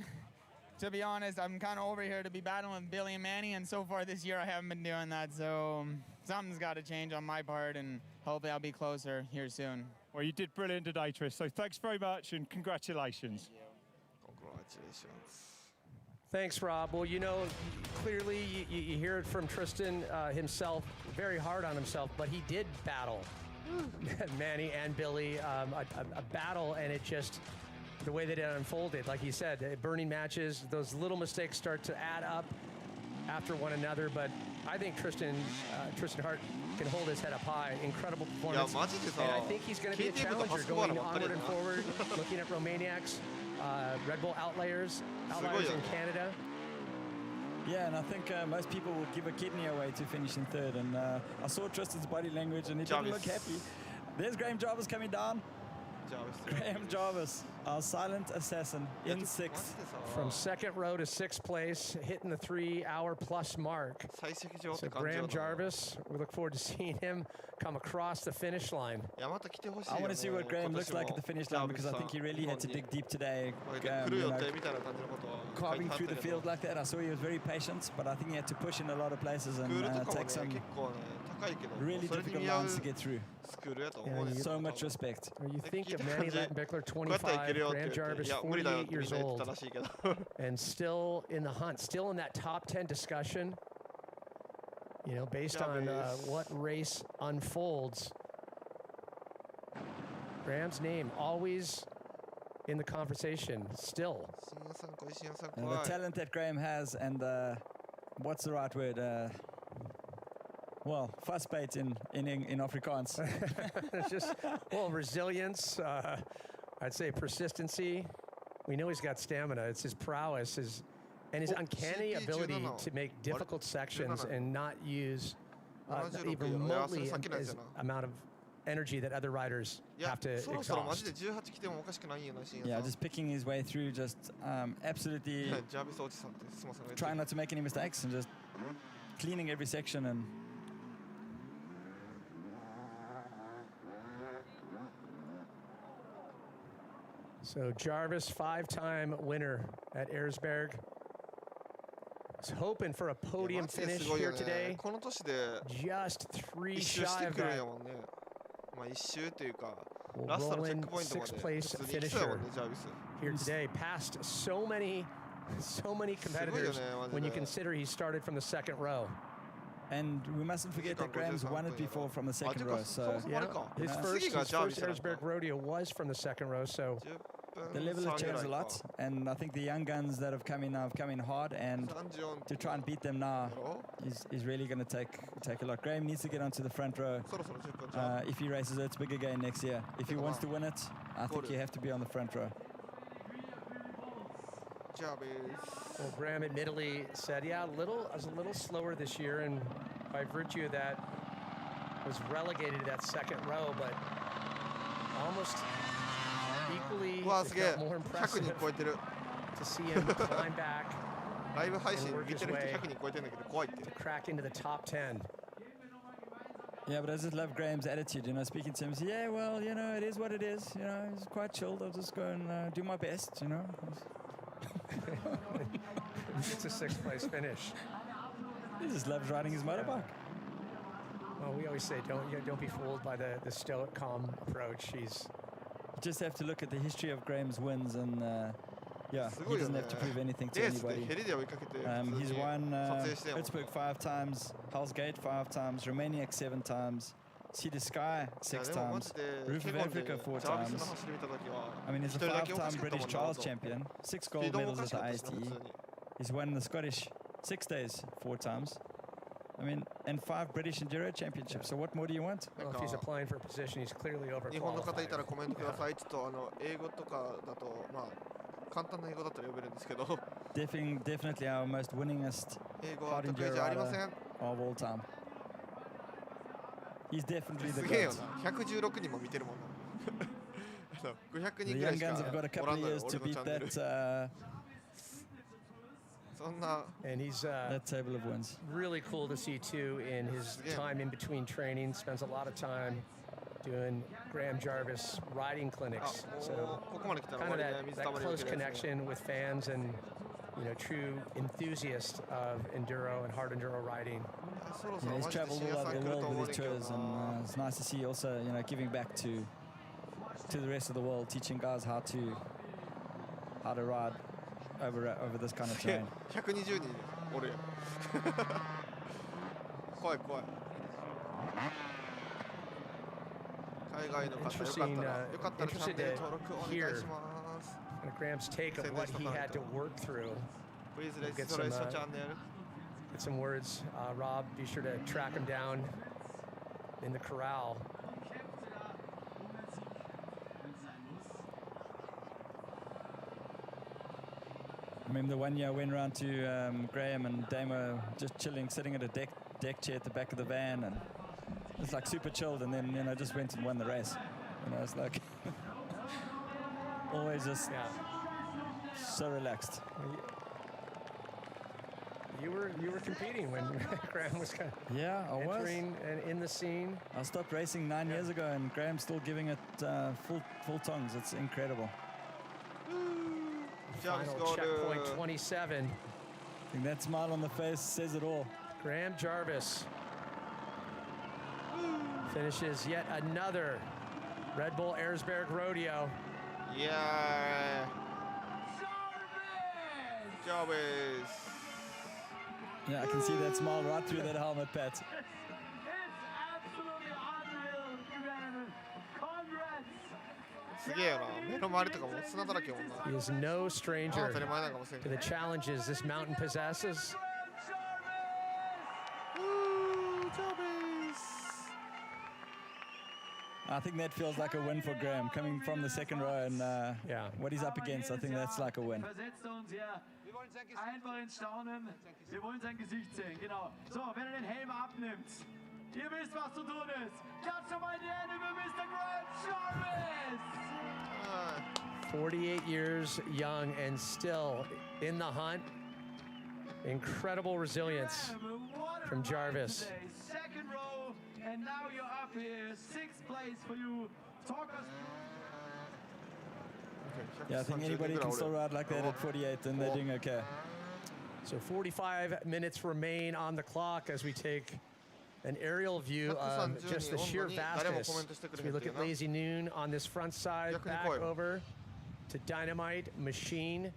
To be honest, I'm kind of over here to be battling with Billy and Manny, and so far this year I haven't been doing that, so something's got to change on my part, and hopefully I'll be closer here soon. Well, you did brilliant today, Tris, so thanks very much, and congratulations. Congratulations. Thanks, Rob. Well, you know, clearly you hear it from Tristan himself, very hard on himself, but he did battle Manny and Billy, a battle, and it just... the way that it unfolded, like he said, burning matches, those little mistakes start to add up after one another, but I think Tristan Hart can hold his head up high. Incredible performance. And I think he's going to be a challenger going onward and forward, looking at Romaniacs, RedBull Outliers in Canada. Yeah, and I think most people would give a kidney away to finish in 3rd, and I saw Tristan's body language, and he didn't look happy. There's Graham Jarvis coming down. Graham Jarvis, our silent assassin, in 6th. From 2nd row to 6th place, hitting the 3-hour-plus mark. So Graham Jarvis, we look forward to seeing him come across the finish line. I want to see what Graham looks like at the finish line because I think he really had to dig deep today. Carving through the field like that, I saw he was very patient, but I think he had to push in a lot of places and take some really difficult lines to get through. So much respect. You think of Manuel Lettenbichler, 25, Graham Jarvis, 48 years old, and still in the hunt, still in that top 10 discussion. You know, based on what race unfolds. Graham's name always in the conversation, still. And the talent that Graham has and what's the right word? Well, fussbait in Afrikaans. It's just, well, resilience, I'd say persistency. We know he's got stamina. It's his prowess, and his uncanny ability to make difficult sections and not use even remotely as amount of energy that other riders have to exhaust. Yeah, just picking his way through, just absolutely trying not to make any mistakes and just cleaning every section. And so Jarvis, 5-time winner at Erzberg. Was hoping for a podium finish here today. Just 3 shy of that. Rolling 6th place finisher here today. Passed so many competitors when you consider he started from the 2nd row. And we mustn't forget that Graham's won it before from the 2nd row. So yeah, his first Erzbergrodeo was from the 2nd row. So the level has changed a lot, and I think the young guns that have come in now have come in hard, and to try and beat them now is really going to take a lot. Graham needs to get onto the front row if he races Erzberg again next year. If he wants to win it, I think you have to be on the front row. Well, Graham admittedly said, yeah, I was a little slower this year, and by virtue of that, was relegated to that 2nd row, but almost equally, if not more impressive, to see him climb back and work his way to crack into the top 10. Yeah, but I just love Graham's attitude, you know, speaking to him, say, yeah, well, you know, it is what it is, you know, he's quite chilled, I'll just go and do my best, you know. It's a 6th place finish. He just loves riding his motorbike. Well, we always say don't be fooled by the stoic, calm approach. You just have to look at the history of Graham's wins, and yeah, he doesn't have to prove anything to anybody. He's won Erzberg 5 times, Hell's Gate 5 times, Romaniac 7 times, Sea to Sky 6 times, Roof of Africa 4 times. I mean, he's a 5-time British trials champion, 6 gold medals at the ISTE. He's won the Scottish 6 days 4 times. I mean, and 5 British Enduro championships. So what more do you want? Well, if he's applying for a position, he's clearly overqualified. Definitely our most winningest hard enduro rider of all time. He's definitely the GOAT. The young guns have got a couple of years to beat that and he's that table of wins. Really cool to see too in his time in between training. Spends a lot of time doing Graham Jarvis riding clinics. So kind of that close connection with fans and, you know, true enthusiast of enduro and hard enduro riding. Yeah, he's traveled all over the world with his tours, and it's nice to see also, you know, giving back to the rest of the world, teaching guys how to ride over this kind of terrain. Interested to hear Graham's take of what he had to work through. We'll get some words. Rob, be sure to track him down in the corral. I remember the one year I went around to Graham and Damo just chilling, sitting at a deck chair at the back of the van, and it was like super chilled, and then, you know, just went and won the race. You know, it's like always just so relaxed. You were competing when Graham was kind of entering and in the scene. I stopped racing 9 years ago, and Graham's still giving it full tongues. It's incredible. Final checkpoint 27. I think that smile on the face says it all. Graham Jarvis finishes yet another RedBull Erzbergrodeo. Yeah. Jarvis. Yeah, I can see that smile right through that helmet, Pat. It's absolutely unreal, Graham. Congrats. すげえよな。目の周りとかも砂だらけやもんな。 He is no stranger 当たり前なんかもしれん to け the ど。 challenges this mountain possesses. Jarvis. I think that feels like a win for Graham, coming from the second row and what he's up against. I think that's like a win. Versetzt uns hier einfach ins Staunen. Wir wollen sein Gesicht sehen, genau. So, wenn er den Helm abnimmt, ihr wisst, was zu tun ist. Klatsch schon mal die Hände für Mr. Graham Jarvis! 48 years young and still in the hunt. Incredible resilience from Jarvis. Second row, and now you're up here. Sixth place for you. Talk us. Yeah, I think anybody can still ride like that at 48, and they're doing okay. So 45 minutes remain on the clock as we take an aerial view of just the sheer vastness. As we look at Lazy Noon on this front side, back over to Dynamite, Machine.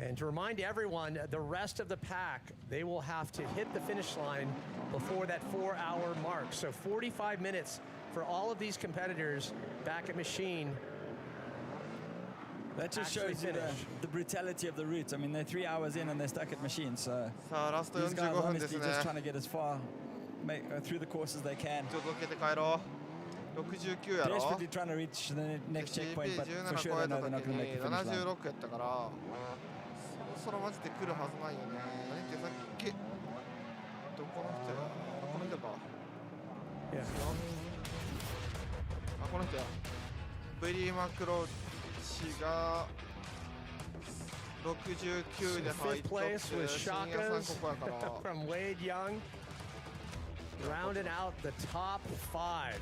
And to remind everyone, the rest of the pack, they will have to hit the finish line before that 4-hour mark. So 45 minutes for all of these competitors back at Machine. That just shows you the brutality of the route. I mean, they're 3 hours in and they're stuck at Machine. So these guys are honestly just trying to get as far through the course as they can. Desperately trying to reach the next checkpoint, but for sure they know they're not going to make the finish line. そろマジで来るはずないよね。何ってさっきどこの人や？この人か。あ、この人や。ベリーマクロ氏が69で入っとって、深夜さんここやから。 From Wade Young, rounding out the top 5.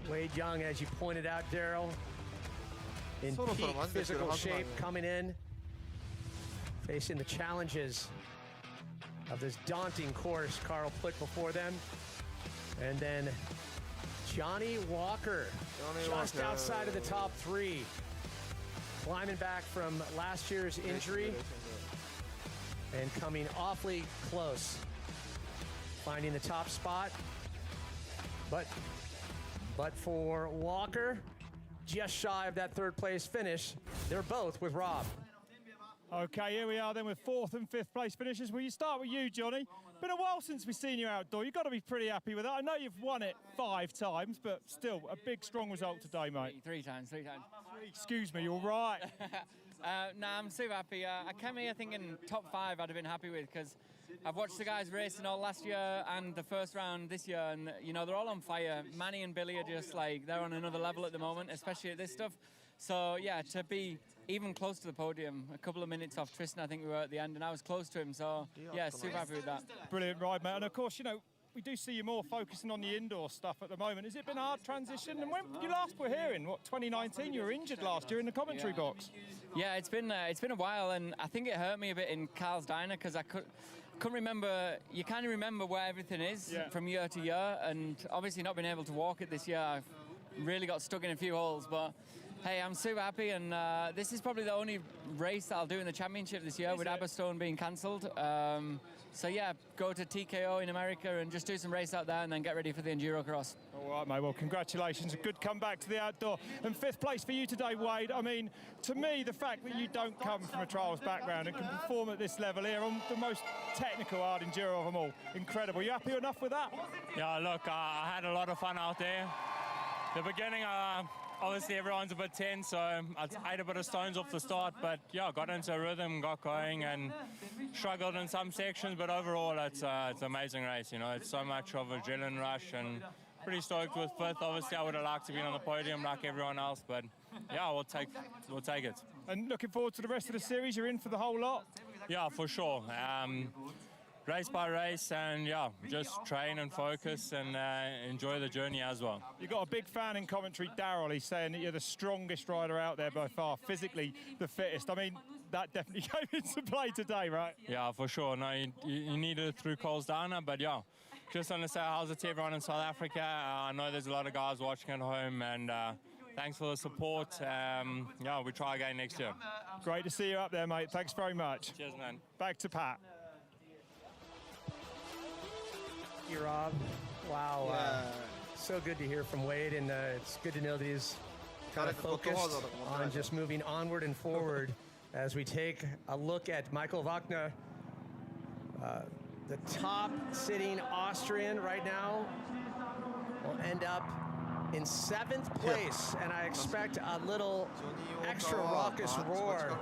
Wade Young, as you pointed out, Daryl, in peak physical shape, coming in, facing the challenges of this daunting course Carl put before them. And then Johnny Walker, just outside of the top 3, climbing back from last year's injury and coming awfully close, finding the top spot. But for Walker, just shy of that 3rd place finish. They're both with Rob. Okay, here we are then with 4th and 5th place finishers. Will you start with you, Johnny? Been a while since we've seen you outdoor. You've got to be pretty happy with that. I know you've won it 5 times, but still a big, strong result today, mate. Three times. Excuse me, you're right. Nah, I'm super happy. I came here thinking top 5 I'd have been happy with because I've watched the guys racing all last year and the first round this year, and you know they're all on fire. Manny and Billy are just like they're on another level at the moment, especially at this stuff. So yeah, to be even close to the podium, a couple of minutes off Tristan, I think we were at the end, and I was close to him. So yeah, super happy with that. Brilliant ride, mate. And of course, you know, we do see you more focusing on the indoor stuff at the moment. Has it been a hard transition? And when you last were here in 2019, you were injured last year in the commentary box. Yeah, it's been a while, and I think it hurt me a bit in Carl's Diner because I couldn't remember. You kind of remember where everything is from year to year, and obviously not being able to walk it this year, I've really got stuck in a few holes. But hey, I'm super happy, and this is probably the only race that I'll do in the championship this year with Aberstone being cancelled. So yeah, go to TKO in America and just do some race out there and then get ready for the Enduro Cross. All right, mate, well, congratulations. A good comeback to the outdoor. And 5th place for you today, Wade. I mean, to me, the fact that you don't come from a trials background and can perform at this level here on the most technical hard Enduro of them all, incredible. You happy enough with that? Yeah, look, I had a lot of fun out there. The beginning, obviously everyone's a bit tense, so I ate a bit of stones off the start, but yeah, got into a rhythm, got going, and struggled in some sections, but overall it's an amazing race, you know. It's so much of a adrenaline rush, and pretty stoked with fifth. Obviously, I would have liked to be on the podium like everyone else, but yeah, we'll take it. And looking forward to the rest of the series. You're in for the whole lot. Yeah, for sure. Race by race, and yeah, just train and focus and enjoy the journey as well. You've got a big fan in commentary, Daryl. He's saying that you're the strongest rider out there by far, physically the fittest. I mean, that definitely came into play today, right? Yeah, for sure. No, you need it through Carl's Diner, but yeah, just want to say how's it to everyone in South Africa. I know there's a lot of guys watching at home, and thanks for the support. Yeah, we try again next year. Great to see you up there, mate. Thanks very much. Cheers, man. Back to Pat. Thank you, Rob. Wow. So good to hear from Wade, and it's good to know that he's kind of focused on just moving onward and forward as we take a look at Michael Walkner, the top sitting Austrian right now, will end up in 7th place, and I expect a little extra raucous roar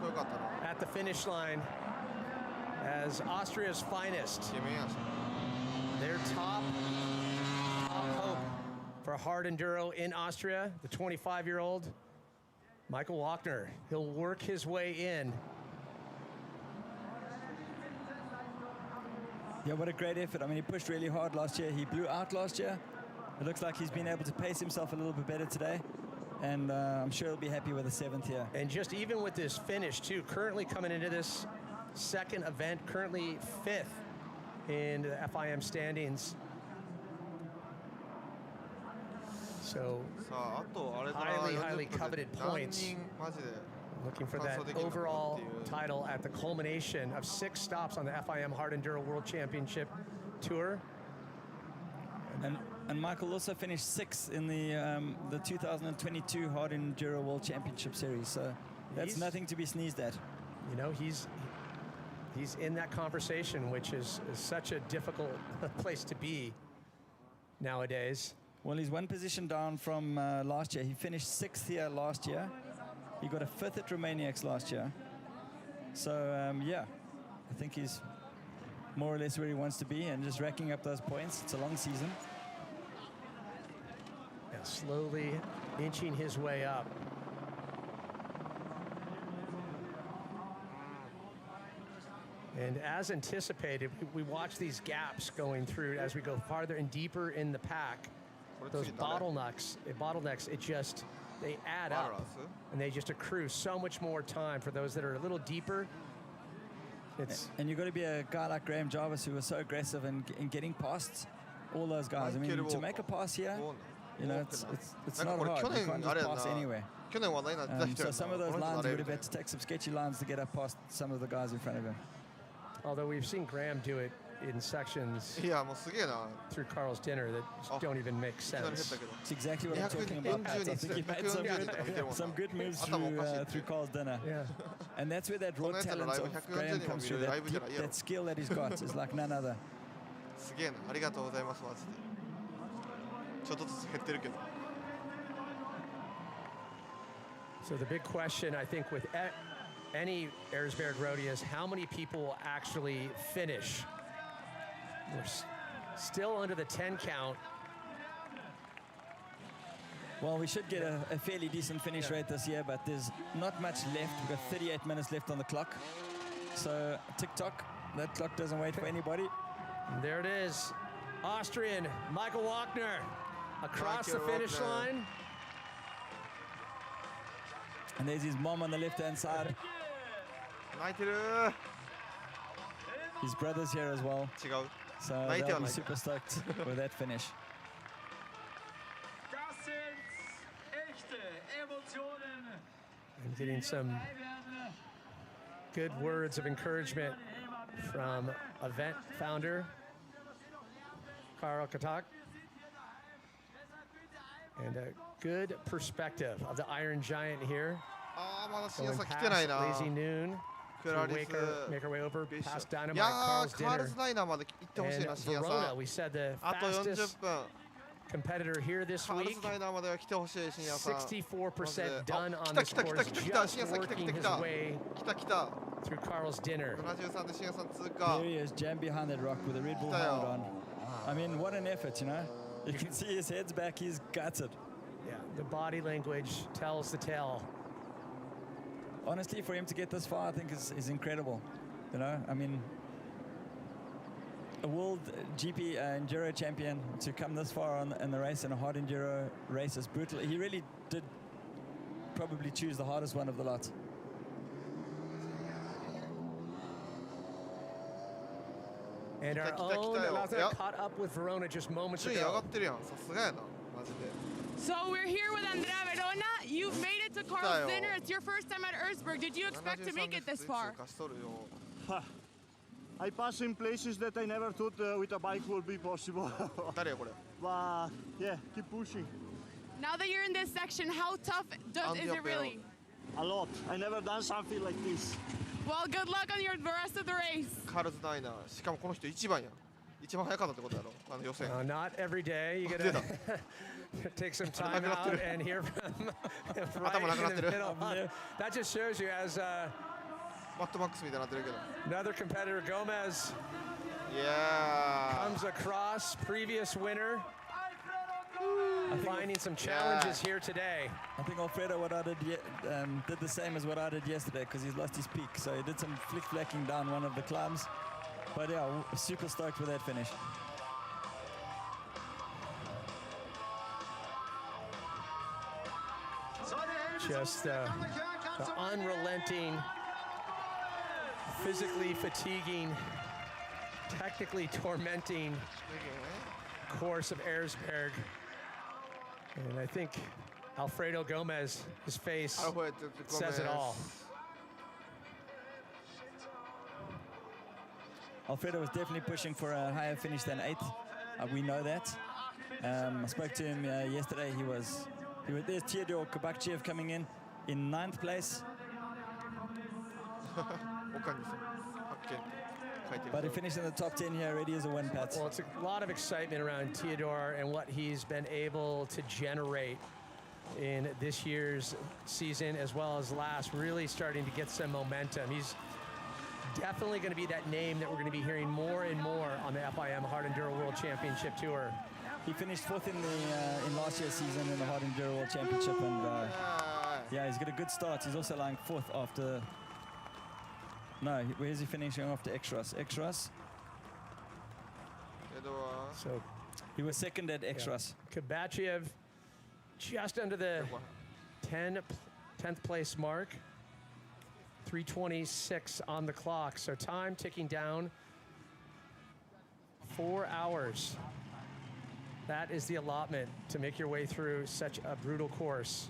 at the finish line as Austria's finest. Their top hope for hard enduro in Austria, the 25-year-old Michael Walkner. He'll work his way in. Yeah, what a great effort. I mean, he pushed really hard last year. He blew out last year. It looks like he's been able to pace himself a little bit better today. And I'm sure he'll be happy with the 7th here. And just even with this finish, too, currently coming into this second event, currently 5th in the FIM standings. So highly coveted points. Looking for that overall title at the culmination of 6 stops on the FIM Hard Enduro World Championship Tour. And Michael also finished 6th in the 2022 Hard Enduro World Championship Series. So that's nothing to be sneezed at. You know, he's in that conversation, which is such a difficult place to be nowadays. Well, he's 1 position down from last year. He finished 6th here last year. He got a 5th at Romaniacs last year. So, yeah, I think he's more or less where he wants to be and just racking up those points. It's a long season. Yeah, slowly inching his way up. And as anticipated, we watch these gaps going through as we go farther and deeper in the pack. Those bottlenecks, they add up, and they just accrue so much more time for those that are a little deeper. And you've got to be a guy like Graham Jarvis, who was so aggressive in getting past all those guys. I mean, to make a pass here, you know, it's not hard. You can't just pass anywhere. So some of those lines would have had to take some sketchy lines to get up past some of the guys in front of him. Although we've seen Graham do it in sections through Carl's dinner that just don't even make sense. It's exactly what I'm talking about, Pat. I think he made some good moves through Carl's dinner. Yeah. And that's where that raw talent of Graham comes through. That skill that he's got is like none other. So the big question, I think, with any Erzbergrodeo is how many people will actually finish. We're still under the 10 count. Well, we should get a fairly decent finish rate this year, but there's not much left. We've got 38 minutes left on the clock. So tick-tock, that clock doesn't wait for anybody. And there it is, Austrian Michael Walkner across the finish line. And there's his mom on the left-hand side. His brother's here as well. So they'll be super stoked with that finish. And getting some good words of encouragement from event founder Karl Katak. And a good perspective of the Iron Giant here. Going past Lazy Noon. Make our way over past Dynamite, Carl's Dinner, and Verona. We said the fastest competitor here this week. 64% done on this course, just working his way through Carl's Dinner. There he is, jammed behind that rock with a Red Bull helmet on. I mean, what an effort, you know? You can see his head's back, he's gutted. Yeah, the body language tells the tale. Honestly, for him to get this far, I think is incredible. You know, I mean, a world GP enduro champion to come this far in the race, in a hard enduro race is brutal. He really did probably choose the hardest one of the lot. And our own Walkner caught up with Verona just moments ago. So we're here with Andrea Verona. You've made it to Carl's Dinner. It's your first time at Erzberg. Did you expect to make it this far? I pass in places that I never thought with a bike would be possible. But yeah, keep pushing. Now that you're in this section, how tough is it really? A lot. I never done something like this. Well, good luck on the rest of the race. カールズダイナー。しかもこの人1番や。一番早かったってことだろ。予選。Not every day. You gotta take some time out and hear from right in the middle. That just shows you as another competitor, Gomez, comes across, previous winner. Finding some challenges here today. I think Alfredo did the same as what I did yesterday because he's lost his peak. So he did some flick-flacking down one of the climbs. But yeah, super stoked with that finish. Just the unrelenting, physically fatiguing, technically tormenting course of Erzberg. And I think Alfredo Gomez, his face says it all. Alfredo was definitely pushing for a higher finish than 8th. We know that. I spoke to him yesterday. There's Theodore Kabakchev coming in 9th place. But he finished in the top 10 here already as a win, Pat. Well, it's a lot of excitement around Theodore and what he's been able to generate in this year's season as well as last, really starting to get some momentum. He's definitely going to be that name that we're going to be hearing more and more on the FIM Hard Enduro World Championship Tour. He finished 4th in last year's season in the Hard Enduro World Championship, and yeah, he's got a good start. He's also lying 4th after. No, where is he finishing after Extras? So he was 2nd at Extras. Kabakchev just under the 10th place mark. 3:26 on the clock. So time ticking down. 4 hours. That is the allotment to make your way through such a brutal course.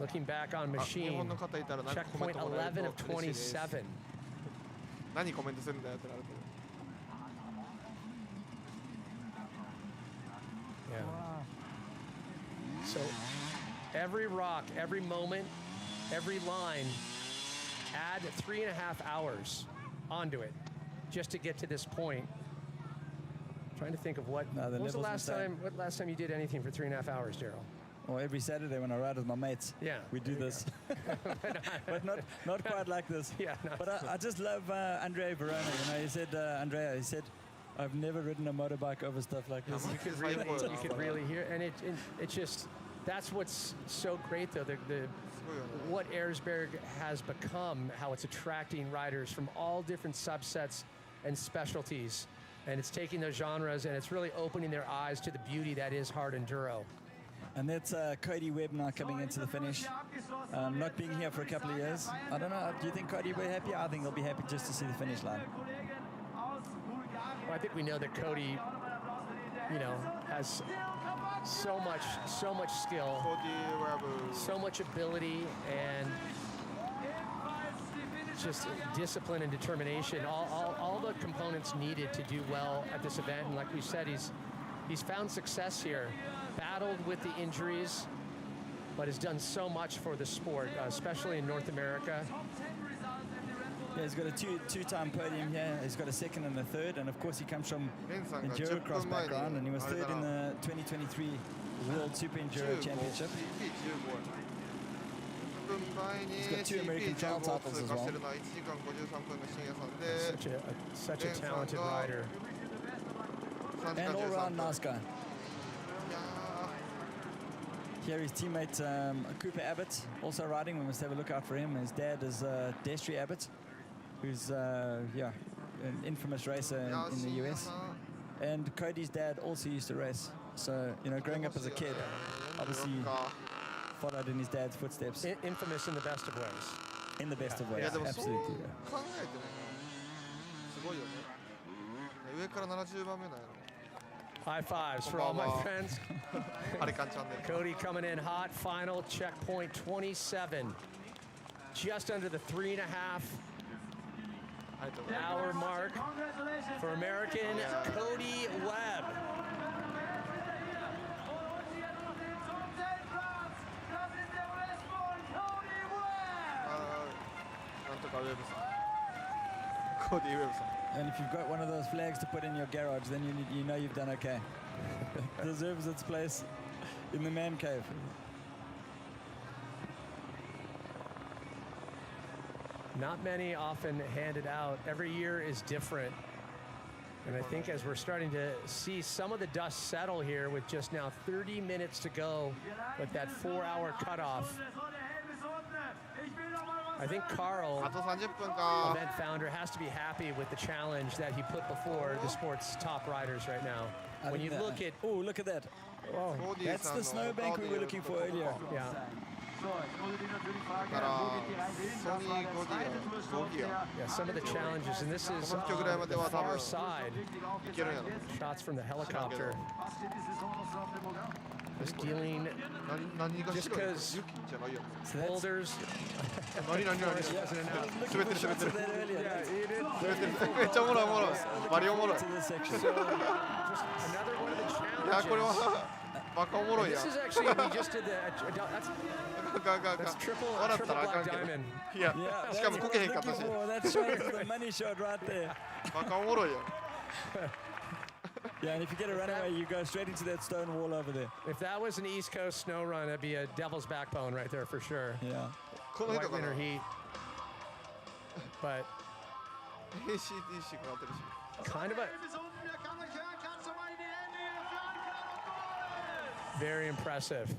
Looking back on machine, checkpoint 11 of 27. Yeah. So every rock, every moment, every line, add 3.5 hours onto it just to get to this point. Trying to think of what was the last time you did anything for 3.5 hours, Daryl? Well, every Saturday when I ride with my mates, we do this. But not quite like this. Yeah, no. But I just love Andrea Verona. You know, he said, Andrea, he said, I've never ridden a motorbike over stuff like this. You could really hear, and it just, that's what's so great though. What Erzberg has become, how it's attracting riders from all different subsets and specialties, and it's taking those genres and it's really opening their eyes to the beauty that is hard enduro. And that's Cody Webb now coming into the finish. Not being here for a couple of years. I don't know, do you think Cody will be happy? I think he'll be happy just to see the finish line. Well, I think we know that Cody, you know, has so much skill, so much ability, and just discipline and determination. All the components needed to do well at this event. And like we said, he's found success here. Battled with the injuries, but has done so much for the sport, especially in North America. Yeah, he's got a two-time podium here. He's got a 2nd and a 3rd, and of course he comes from enduro cross background, and he was 3rd in the 2023 World Super Enduro Championship. He's got 2 American trial titles as well. Such a talented rider. And all around nice guy. Here his teammate Cooper Abbott also riding. We must have a look out for him. His dad is Destry Abbott, who's an infamous racer in the US. And Cody's dad also used to race. So, you know, growing up as a kid, obviously followed in his dad's footsteps. Infamous in the best of ways. In the best of ways, absolutely. High fives for all my friends. Cody coming in hot, final checkpoint 27. Just under the 3.5 hour mark for American Cody Webb. And if you've got one of those flags to put in your garage, then you know you've done okay. It deserves its place in the man cave. Not many often handed out. Every year is different. And I think as we're starting to see some of the dust settle here with just now 30 minutes to go with that 4-hour cutoff, I think Carl, event founder, has to be happy with the challenge that he put before the sport's top riders right now. When you look at... Oh, look at that. Oh, that's the snowbank we were looking for earlier. Yeah. Yeah, some of the challenges, and this is on the far side. Shots from the helicopter. Just dealing, just because boulders. Another one of the challenges. This is actually, we just did that's triple black diamond. Yeah, that's what I was looking for. That's showing for the money shot right there. Yeah, and if you get a runaway, you go straight into that stone wall over there. If that was an East Coast snow run, that'd be a devil's backbone right there for sure. Yeah. White winter heat. But kind of a very impressive.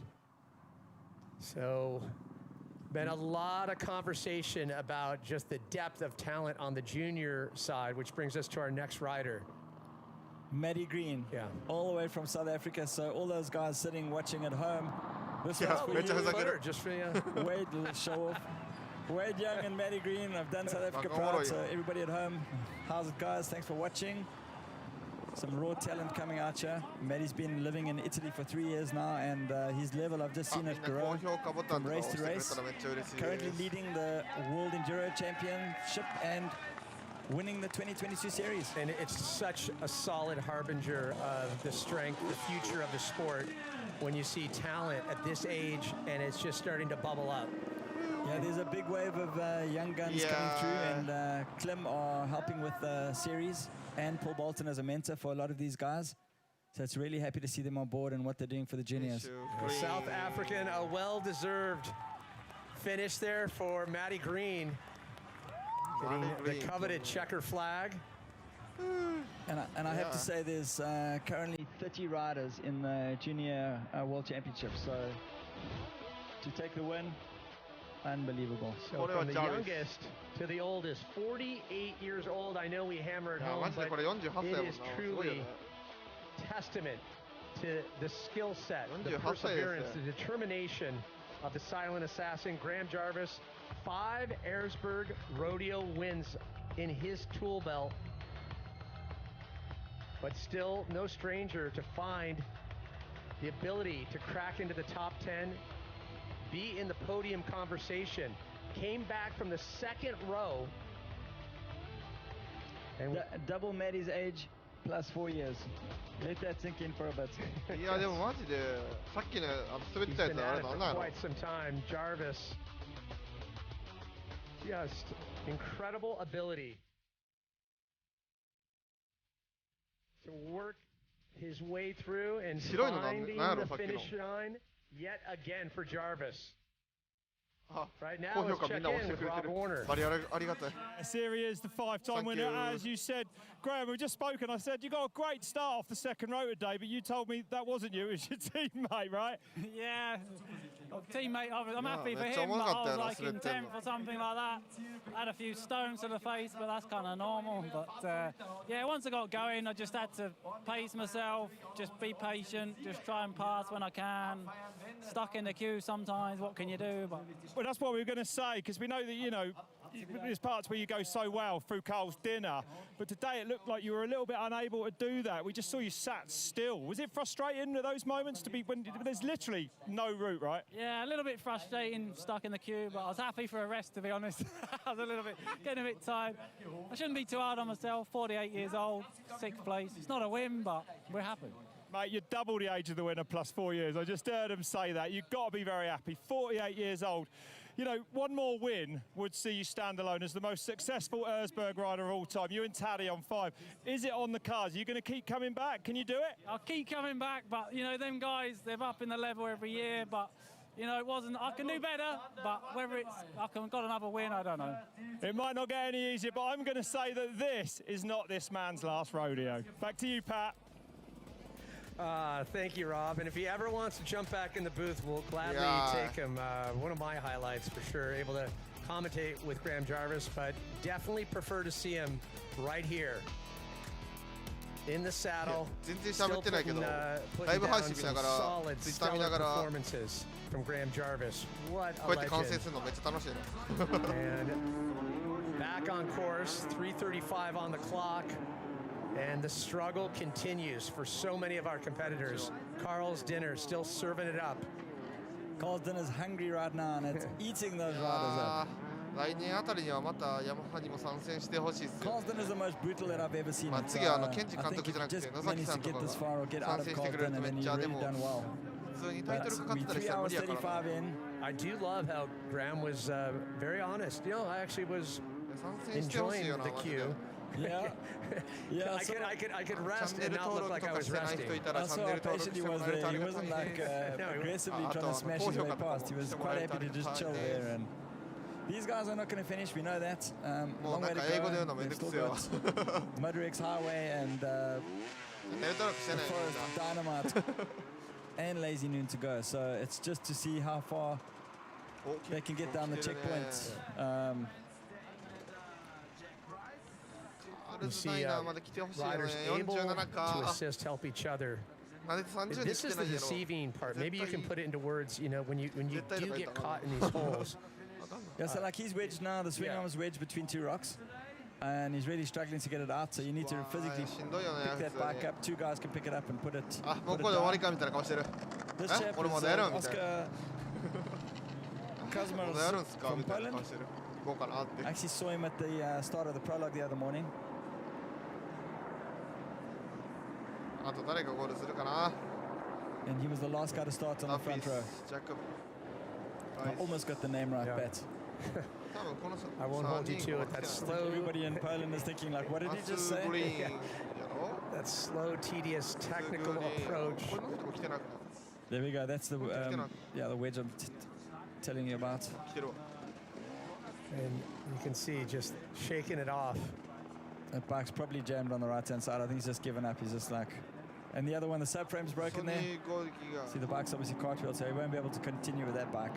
So been a lot of conversation about just the depth of talent on the junior side, which brings us to our next rider. Maddie Green, all the way from South Africa. So all those guys sitting watching at home, this one's for you. Just for you. Wade, let's show off. Wade Young and Maddie Green, I've done South Africa proud, so everybody at home, how's it guys? Thanks for watching. Some raw talent coming out here. Maddie's been living in Italy for 3 years now, and his level, I've just seen it grow from race to race. Currently leading the World Enduro Championship and winning the 2022 series. And it's such a solid harbinger of the strength, the future of the sport, when you see talent at this age and it's just starting to bubble up. Yeah, there's a big wave of young guns coming through, and Clem are helping with the series, and Paul Bolton as a mentor for a lot of these guys. So it's really happy to see them on board and what they're doing for the juniors. South African, a well-deserved finish there for Maddie Green. Getting the coveted checker flag. And I have to say there's currently 30 riders in the Junior World Championship. So to take the win, unbelievable. So from the youngest to the oldest, 48 years old. I know we hammered home, but it is truly testament to the skill set, the perseverance, the determination of the silent assassin, Graham Jarvis. 5 Erzbergrodeo wins in his tool belt, but still no stranger to find the ability to crack into the top 10, be in the podium conversation. Came back from the second row. And double Maddie's age plus 4 years. Let that sink in for a bit. He's been at it for quite some time. Jarvis, just incredible ability to work his way through and finding the finish line yet again for Jarvis. Right now, 高評 let's 価み check んな押し in てく with れて Rob る Warner. バリありがたい Series, the 5-time Thank winner, you. as you said. Graham, we've just spoken. I said you got a great start off the second row today, but you told me that wasn't you, it was your teammate, right? Yeah, teammate. I'm Yeah, happy for that's him, but almost I was up there, like in that's 10th or something like that. Had a few stones to the face, but that's kind of normal. But yeah, once I got going, I just had to pace myself, just be patient, just try and pass when I can. Stuck in the queue sometimes, what can you do? But Well, that's what we were going to say, because we know that, you know, there's parts where you go so well through Carl's dinner, but today it looked like you were a little bit unable to do that. We just saw you sat still. Was it frustrating at those moments to be, when there's literally no route, right? yeah, a little bit frustrating, stuck in the queue, but I was happy for a rest, to be honest. I was getting a bit tired. I shouldn't be too hard on myself. 48 years old, 6th place. It's not a win, but we're happy. Mate, you're double the age of the winner plus 4 years. I just heard him say that. You've got to be very happy. 48 years old. You know, one more win would see you stand alone as the most successful Erzberg rider of all time. You and Taddy on 5. Is it on the cards? Are you going to keep coming back? Can you do it? I'll keep coming back, but, you know, them guys, they're up in the level every year, but, you know, it wasn't, I can do better, but whether it's, got another win, I don't know. It might not get any easier, but I'm going to say that this is not this man's last rodeo. Back to you, Pat. Thank you, Rob. And if he ever wants to jump back in the booth, we'll gladly take him. One of my highlights for sure, able to commentate with Graham Jarvis, but definitely prefer to see him right here in the saddle. 全然喋ってないけど、 putting ライブ配信 down 見な some がら、 solid, ツイッター見な stellar がら、 performances from Graham Jarvis. What こう a やって観戦 legend. するのめっちゃ楽しい And back on course, 3:35 on the clock. And the struggle continues for so many of our competitors. Carl's dinner still serving it up. Carl's dinner's hungry right now, and it's eating those riders up. 来年あたりにはまたヤマハにも参戦してほしいですよ。 Carl's dinner is the most brutal that I've ever seen. まあ次はケンジ監 I think 督 if じゃ you なくて just 野崎 manage さ to んと get か this far or get が out 参 of 戦して Carl's くれると dinner, め then っ you've ちゃで really も done well. 普通にタイトルかかってたり But したら無 we're 理や 3 から hours 35 in. I do love how Graham was very honest. You know, I actually was 参戦してほしい enjoying よな the マジで queue. Yeah, yeah. I could チ rest ャンネ and ル not 登 look 録 like と I か was してない人 resting. いたら I チャン saw ネ how ル登録 patient し he ても was らえる there. とあ He りがたい wasn't like ね aggressively Ah, trying to smash his way past. He was quite happy to just chill there. And these guys are not going to finish. We know that. もう Long な way ん to か英語で言うの go. めんど They've く still せえわ got Mudrix Highway and チャンネル登録して the ないみんな Forest Dynamite and Lazy Noon to go. So it's just to see how far お they can get down the 来てるね checkpoints. カール You ズダ see イナーまで来てほしいよね riders able 47 to か assist, help each other. なんで30に This 来て is な the いやろ deceiving part. Maybe you can put it into words, you know, when you do 絶対とか言 get ったら caught in these holes. Yeah, so like he's wedged now. The swing Yeah. arm is wedged between two rocks. And he's really struggling to get it out. So you need to physically しんどいよね pick that 普通 bike に up. Two guys can pick it up and put it. あもう put こ it れで終わ down. りかみたいな顔してる This え chap 俺ま is だやるんみたいな Oscar まだやるんすか from みたいな Poland. 顔してる行こうかなって I actually saw him at the start of the prologue the other morning. あと誰がゴールするかな And he was the last guy to start on ダ the フィ front ス row. ジャック I almost got the name right, Yeah. bet. 多分この I won't hold you to it. 3 That's人 slow. Everybody in Poland is thinking like, what did he マス just グリ say? ーンやろ That slow, tedious, マスグ technical リーン approach. この人も来てなく There we go. That's the yeah, the wedge I'm telling you about. 来てるわ And you can see just shaking it off. That bike's probably jammed on the right-hand side. I think he's just given up. He's just like, and the other one, the subframe's そ broken こ there. に攻撃が See, the bike's obviously cartwheeled, so he won't be able to continue with that bike.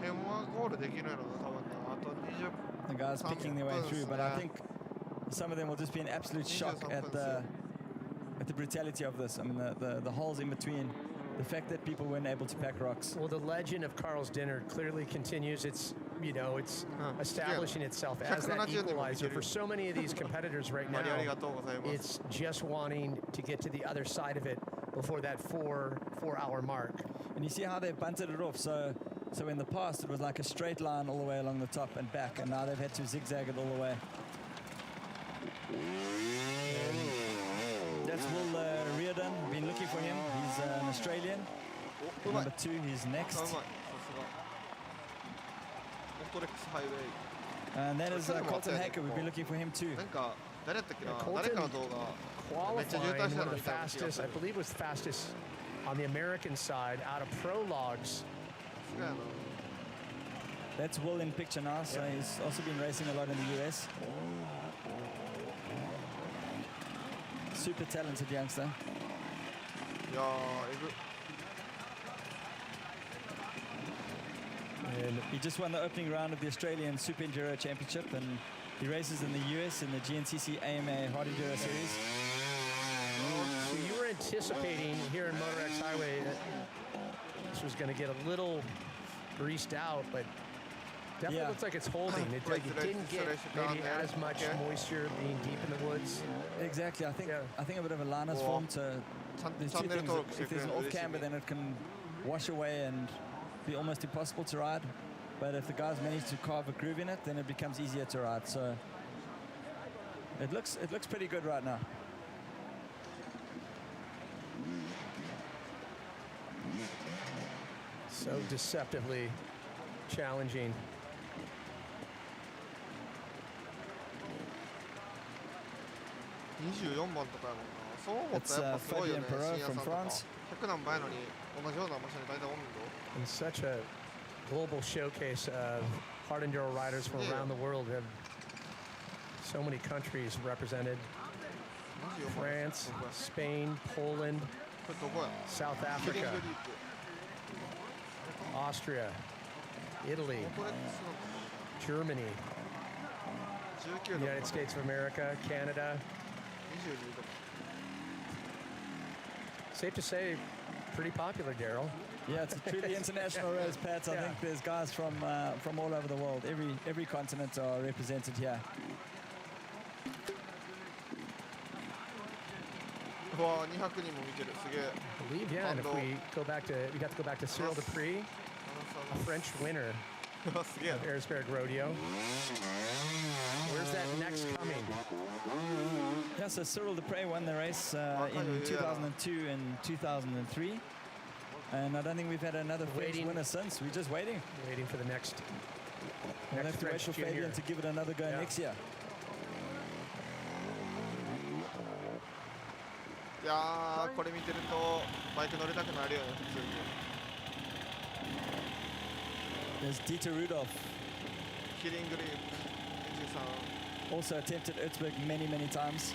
辺はゴールできるやろな多分なあと20 The guys picking their way through, but I think some of them will just be in absolute shock at the brutality of this. I mean, the holes in between, the fact that people weren't able to pack rocks. Well, the legend of Carl's dinner clearly continues. It's, you know, it's establishing itself as that equalizer for so many of these competitors right マリあり now. がとうございます It's just wanting to get to the other side of it before that four-hour mark. And you see how they bunted it off. So in the past, it was like a straight line all the way along the top and back, and now they've had to zigzag it all the way. That's Will Reardon. Been looking for him. He's an Australian. うまい Number 2, he's うまい next. さすがオフトレックスハイウェイ And that is Colton Hacker. We've been looking for him too. なんか誰やったっけな Colton 誰かの動画めっちゃ渋 Qualifying 滞した one の of 見 the た気がす fastest, I る believe was fastest on the American side out of prologues That's Will in picture now, so he's also been racing a lot in the US. Super talented youngster. And he just won the opening round of the Australian Super Enduro Championship, and he races in the US in the GNCC AMA Hard Enduro Series. So you were anticipating here in Motor X Highway that this was going to get a little greased out, but definitely looks like it's holding. It didn't get maybe as much moisture being deep in the woods. Exactly. I think a bit of a line has formed. So there's two things. If there's an off camber, then it can wash away and be almost impossible to ride. But if the guys manage to carve a groove in it, then it becomes easier to ride. So it looks pretty good right now. So deceptively challenging. It's Fabien Perot from France. And such a global showcase of hard enduro riders from around the world. We have so many countries represented. France, Spain, Poland, South Africa, Austria, Italy, Germany, United States of America, Canada. Safe to say, pretty popular, Daryl. Yeah, it's a truly international race, Pat. I think there's guys from all over the world. Every continent are represented here. I believe, and if we got to go back to Cyril Dupree, a French winner of Erzbergrodeo. Where's that next coming? Yeah, so Cyril Dupree won the race in 2002 and 2003. And I don't think we've had another French winner since. We're just waiting. Waiting for the next We'll have to wait for Fabien to give it another go next year. There's Dieter Rudolph. Also attempted Erzberg many times.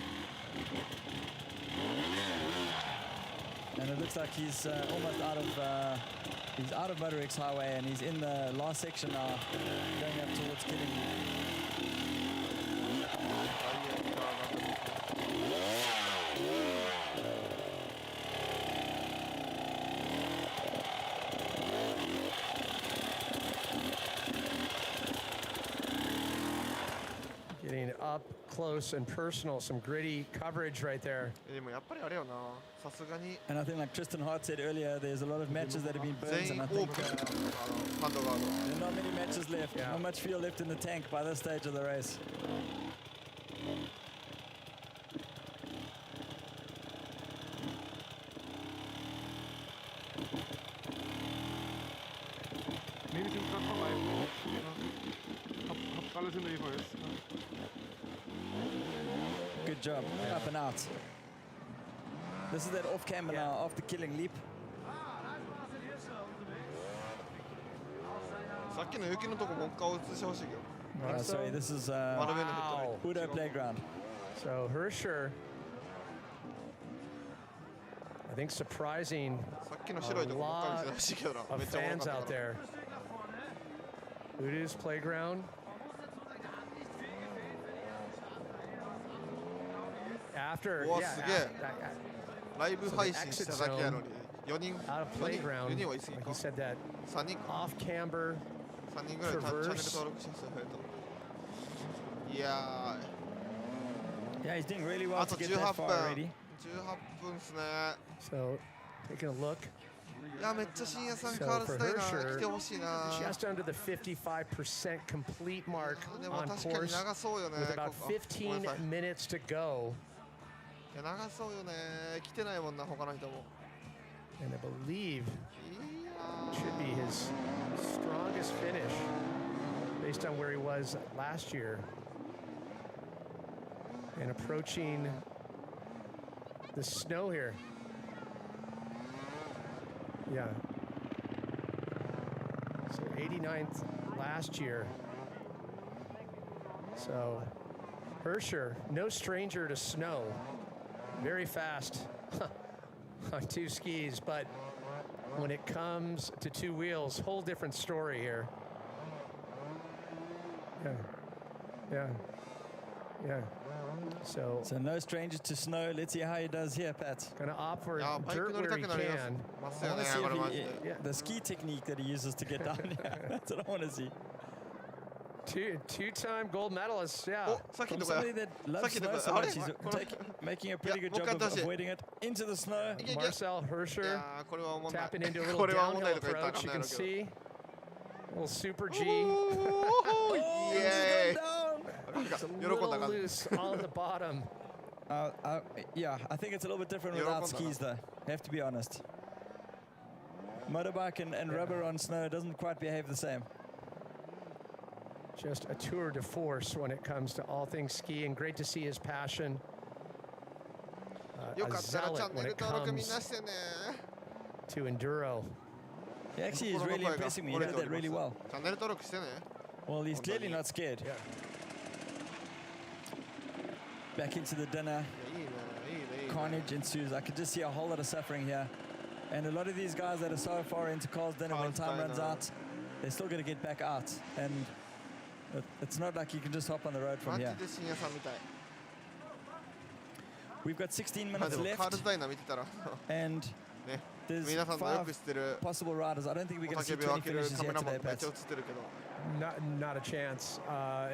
And it looks like he's almost out of Motor X Highway, and he's in the last section now, going up towards Killing. Getting up close and personal, some gritty coverage right there. And I think, like Tristan Hart said earlier, there's a lot of matches that have been burned, and I think there are not many matches left, not much fuel left in the tank by this stage of the race. Maybe to come alive. Alles in der Eva ist. Good job, up and out. This is that off camber now after Killing leap. Sorry, this is Udo Playground. So Hirscher, I think surprising a lot of fans out there. Udo's Playground. After, out of Playground, like he said, that off camber traverse. Yeah, he's doing really well to get that far already. So, taking a look. So for Hirscher, just under the 55% complete mark on course with about 15 minutes to go. And I believe it should be his strongest finish based on where he was last year. And approaching the snow here. Yeah. So 89th last year. So Hirscher, no stranger to snow. Very fast on two skis, but when it comes to two wheels, whole different story here. Yeah. So no stranger to snow. Let's see how he does here, Pat. Gonna opt for dirt where he can. I want to see if the ski technique that he uses to get down here. That's what I want to see. Two-time gold medalist, yeah. From somebody that loves snow so much, he's making a pretty good job of avoiding it into the snow. Marcel Hirscher tapping into a little downhill approach, you can see. A little super G. Yay! It's a little loose on the bottom. Yeah, I think it's a little bit different without skis though, I have to be honest. Motorbike and rubber on snow doesn't quite behave the same. Just a tour de force when it comes to all things skiing. Great to see his passion. A zealot when it comes to enduro. He actually is really impressing me. He did that really well. Well, he's clearly not scared. Yeah. Back into the dinner. Carnage ensues. I could just see a whole lot of suffering here. And a lot of these guys that are so far into Carl's dinner when time runs out, they're still going to get back out. And it's not like you can just hop on the road from here. We've got 16 minutes left. And there's 5 possible riders. I don't think we're going to see 20 finishes here today, Pat. Not a chance.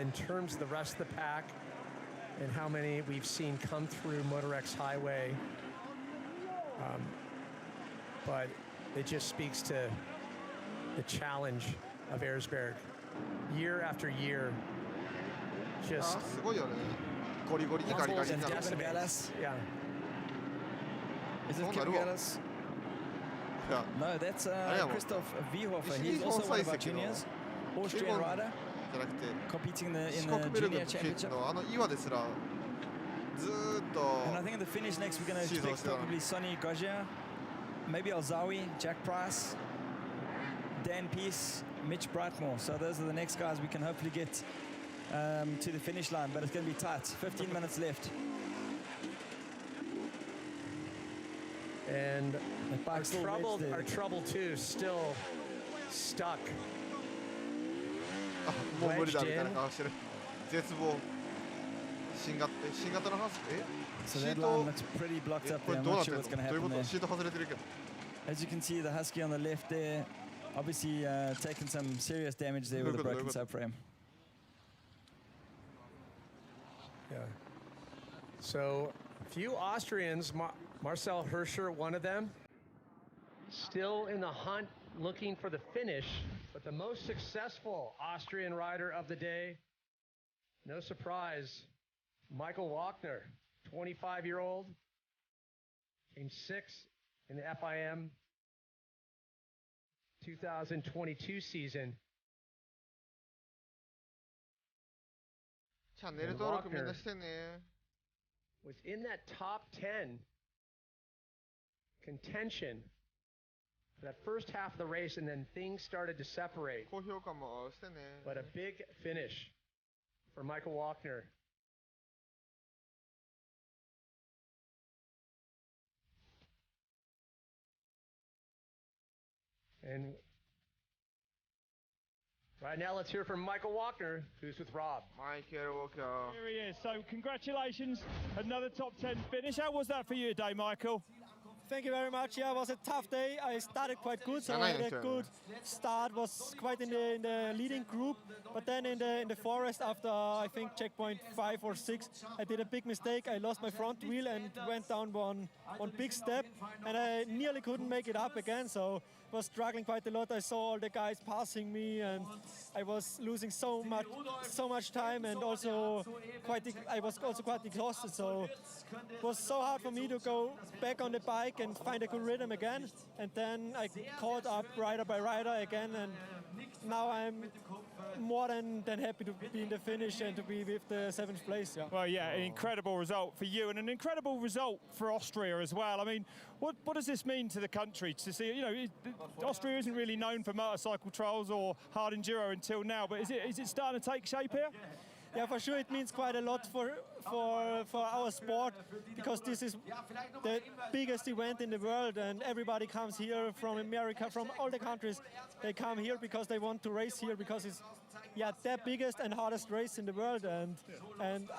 In terms of the rest of the pack and how many we've seen come through MotorX Highway, but it just speaks to the challenge of Erzberg. Year after year, just yeah. Is it Kim Gallas? No, that's Christoph Wiehofer. He's also one of our juniors, Austrian rider, competing in the junior championship. And I think in the finish next we're going to expect probably Sonny Gaugier, maybe Alzawi, Jack Price, Dan Peace, Mitch Brightmore. So those are the next guys we can hopefully get to the finish line, but it's going to be tight. 15 minutes left. And our trouble two still stuck. Wedged in. So that line looks pretty blocked up there. I'm not sure what's going to happen there. As you can see, the Husky on the left there, obviously taking some serious damage there with a broken subframe. Yeah. So, few Austrians, Marcel Hirscher, one of them, still in the hunt looking for the finish, but the most successful Austrian rider of the day, no surprise, Michael Walkner, 25-year-old, came 6th in the FIM 2022 season. Walkner was in that top 10 contention for that first half of the race, and then things started to separate. But a big finish for Michael Walkner. And right now, let's hear from Michael Walkner, who's with Rob. Here he is. So congratulations, another top 10 finish. How was that for you today, Michael? Thank you very much. Yeah, it was a tough day. I started quite good, so I had a good start. Was quite in the leading group, but then in the forest after I think checkpoint 5 or 6, I did a big mistake. I lost my front wheel and went down one big step, and I nearly couldn't make it up again. So was struggling quite a lot. I saw all the guys passing me, and I was losing so much time, and also I was also quite exhausted. So it was so hard for me to go back on the bike break and find a good rhythm again. And then I caught up rider by rider again, and now I'm more than happy to be in the finish and to be with the 7th place. Yeah. Well, yeah, an incredible result for you and an incredible result for Austria as well. I mean, what does this mean to the country to see? You know, Austria isn't really known for motorcycle trials or hard enduro until now, but is it starting to take shape here? Yeah, for sure it means quite a lot for our sport, because this is the biggest event in the world, and everybody comes here from America, from all the countries. They come here because they want to race here, because it's the biggest and hardest race in the world, and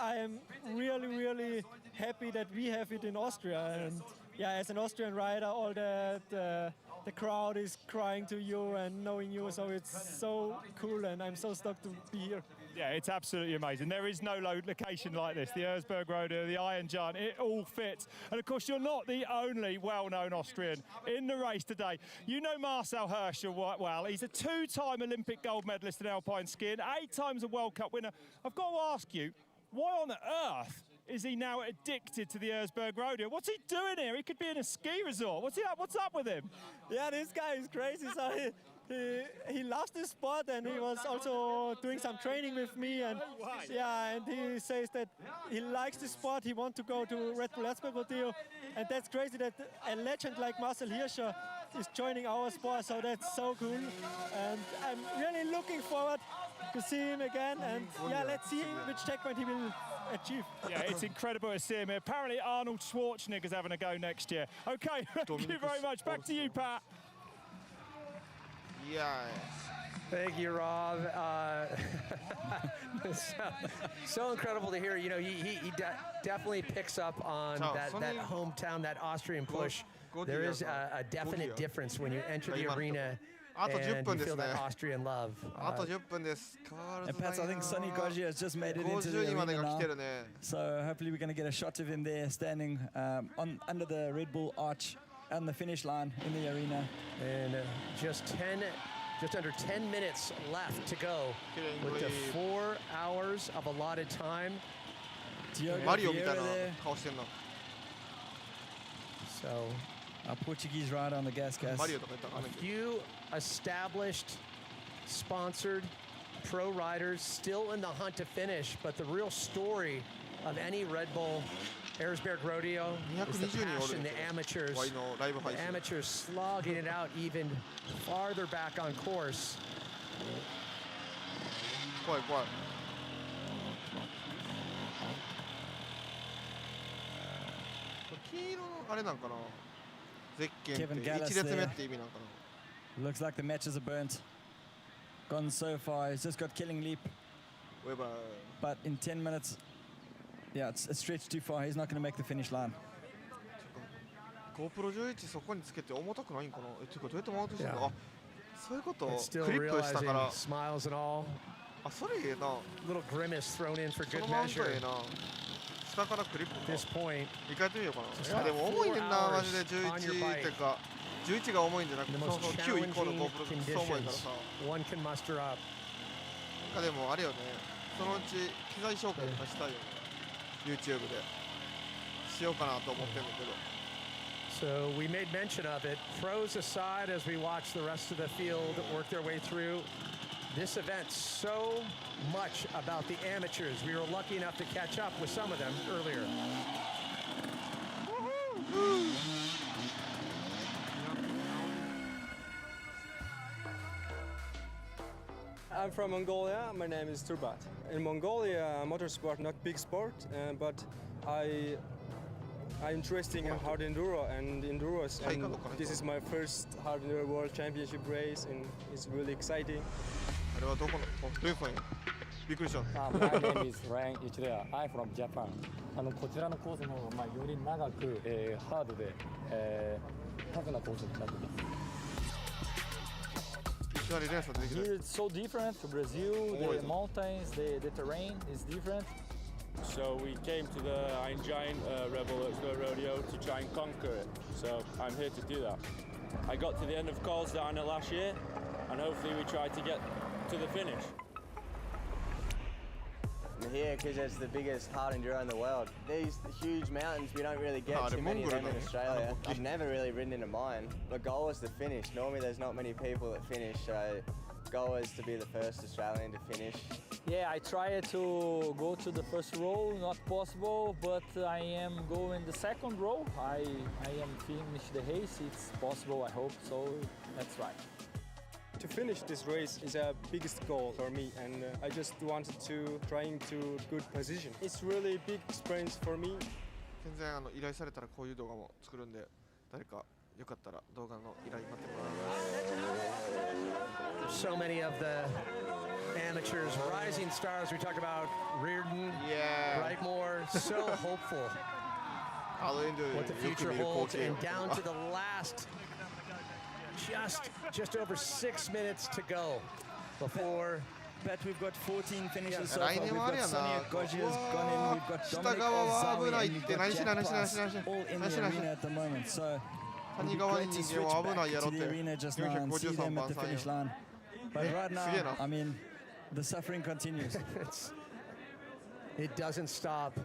I am really happy that we have it in Austria. And yeah, as an Austrian rider, all the crowd is crying to you and knowing you, so it's so cool, and I'm so stoked to be here. Yeah, it's absolutely amazing. There is no location like this. The Erzbergrodeo, the Iron Giant, it all fits. And of course, you're not the only well-known Austrian in the race today. You know Marcel Herschel well. He's a 2-time Olympic gold medalist in alpine skiing, 8 times a World Cup winner. I've got to ask you, why on earth is he now addicted to the Erzbergrodeo? What's he doing here? He could be in a ski resort. What's up with him? Yeah, this guy is crazy. So he loves this sport, and he was also doing some training with me, and and he says that he likes the sport. He wants to go to RedBull Erzbergrodeo, and that's crazy that a legend like Marcel Hirscher is joining our sport, so that's so cool. And I'm really looking forward to see him again, and let's see which checkpoint he will achieve. Yeah, it's incredible to see him here. Apparently Arnold Schwarzenegger's having a go next year. Okay, thank you very much. Back to you, Pat. Yeah. Thank you, Rob. So incredible to hear. You know, he definitely picks up on that hometown, that Austrian push. There is a definite difference when you enter the arena and you feel that Austrian love. And Pat, I think Sonny Goggia has just made it into the arena now. So hopefully we're going to get a shot of him there standing under the Red Bull arch on the finish line in the arena. And just under 10 minutes left to go with the 4 hours of allotted time. Mario there. So our Portuguese rider on the gas. A few established, sponsored pro riders still in the hunt to finish, but the real story of any Red Bull Erzbergrodeo is the passion, the amateurs slogging it out even farther back on course. Kevin Gallas there. Looks like the matches are burnt. Gone so far. He's just got Killing Leap. But in 10 minutes, yeah, it's stretched too far. He's not going to make the finish line. GoPro 11そこにつけて重たくないんかな。てかどうやってマウントしてんの？あ、そういうこと。 Still クリップしたから。 smiles and all. あ、それいいな。 Little grimace thrown in for good そのマウント measure. いいな。下からクリップか。 This point. 一回やってみようかな。でも重いねんなマジで11ってか11が重いんじゃなくて、その9以降の GoPro そう重いからさ。One can muster up. でもあれよね。そのうち機材紹介とかしたいよね。YouTube でしようかなと思ってるんだけど。 So we made mention of it. Pros aside, as we watch the rest of the field work their way through, this event so much about the amateurs. We were lucky enough to catch up with some of them earlier. I'm from Mongolia. My name is Turbat. In Mongolia, motorsport not big sport, but I'm interested in hard enduro and enduros, and this is my first hard enduro world championship race, and it's really exciting. My name is Ryan Ichidea. I'm from Japan. こちらのコースの方がより長くハードでタフなコースになっています。 Here it's so different to Brazil. The mountains, the terrain is different. So we came to the Iron Giant RedBull Erzbergrodeo to try and conquer it. So I'm here to do that. I got to the end of Karlsdiner last year, and hopefully we try to get to the finish. here because it's the biggest hard enduro in the world. These huge mountains, we don't really get too many of them in Australia. I've never really ridden into mine. My goal was to finish. Normally there's not many people that finish, so goal was to be the first Australian to finish. Yeah, I tried to go to the first row, not possible, but I am going the second row. I am finished the race, it's possible, I hope, so that's right. To finish this race is a biggest goal for me, and I just wanted to try into good position. It's really big experience for me. 全然依頼されたらこういう動画も作るんで、誰かよかったら動画の依頼待ってます。 So many of the amateurs, rising stars. We talked about Reardon, Brightmore, so hopeful what the future holds, and down to the last. Just over 6 minutes to go before. But we've got 14 finishes so far. We've got Sonia Goggia's gone in. We've got Dominic Alzawi, and we've got Jarvis all in the arena at the moment. So it'd be great to switch back to the arena just now and see them at the finish line. But right now, I mean, the suffering continues. It doesn't stop.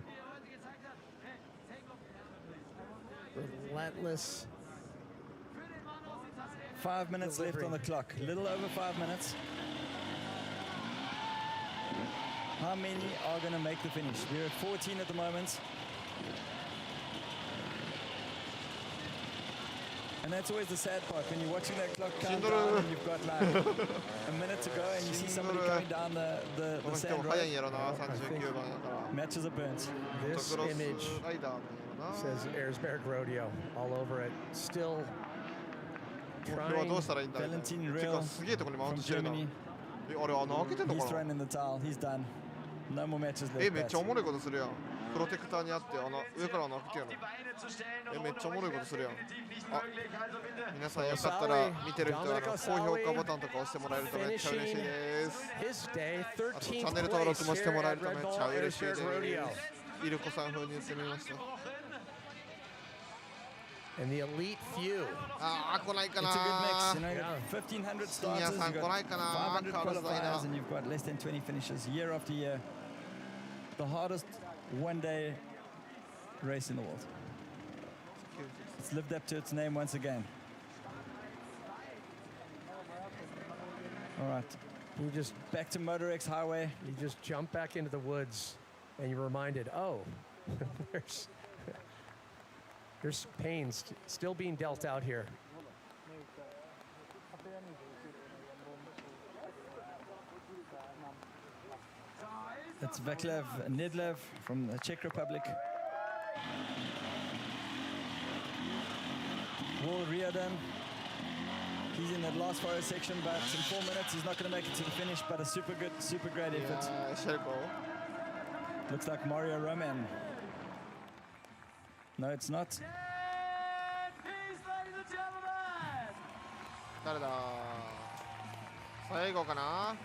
Relentless. 5 minutes left on the clock. A little over 5 minutes. How many are going to make the finish? We're at 14 at the moment. And that's always the sad part, when you're watching that clock count down and you've got like a minute to go and you see somebody coming down the sand road. Matches are burnt. This image says Erzbergrodeo all over it. Still trying. Valentin Real from Germany. He's thrown in the towel. He's done. No more matches left. めっちゃおもろいことするやん。プロテクターにあって上から穴開けてやん。めっちゃおもろいことするやん。あ、皆さんよかったら見てる人は高評価ボタンとか押してもらえるとめっちゃ嬉しいです。あとチャンネル登録もしてもらえるとめっちゃ嬉しいです。イルコさん風に言ってみました。And the elite few. It's a good mix. You know, you got 1,500 starters, you've got 500 qualifiers, and you've got less than 20 finishes year after year. The hardest one-day race in the world. It's lived up to its name once again. All right. You just back to MotorX Highway. You just jump back into the woods, and you're reminded, oh, there's pain still being dealt out here. That's Vaclav Nedlev from the Czech Republic. Will Riordan. He's in that last forest section, but in 4 minutes he's not going to make it to the finish, but a super good, super great effort. Looks like Mario Roman. No, it's not.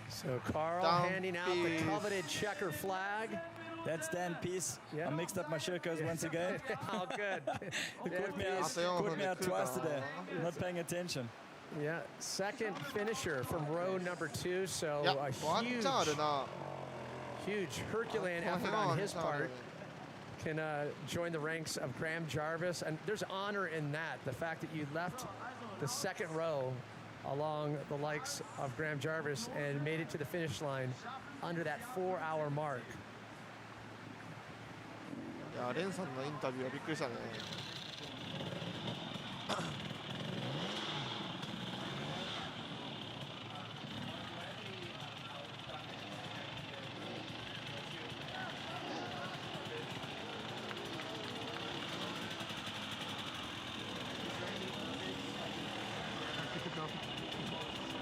So Carl handing out the coveted checker flag. That's Dan Peace. I mixed up my Shirkos once again. Oh, good. Caught me out twice today. Not paying attention. Yeah, second finisher from row number 2. So a huge Herculean effort on his part. Can join the ranks of Graham Jarvis, and there's honor in that. The fact that you left the second row along the likes of Graham Jarvis and made it to the finish line under that 4-hour mark. いや、レンさんのインタビューはびっくりしたね。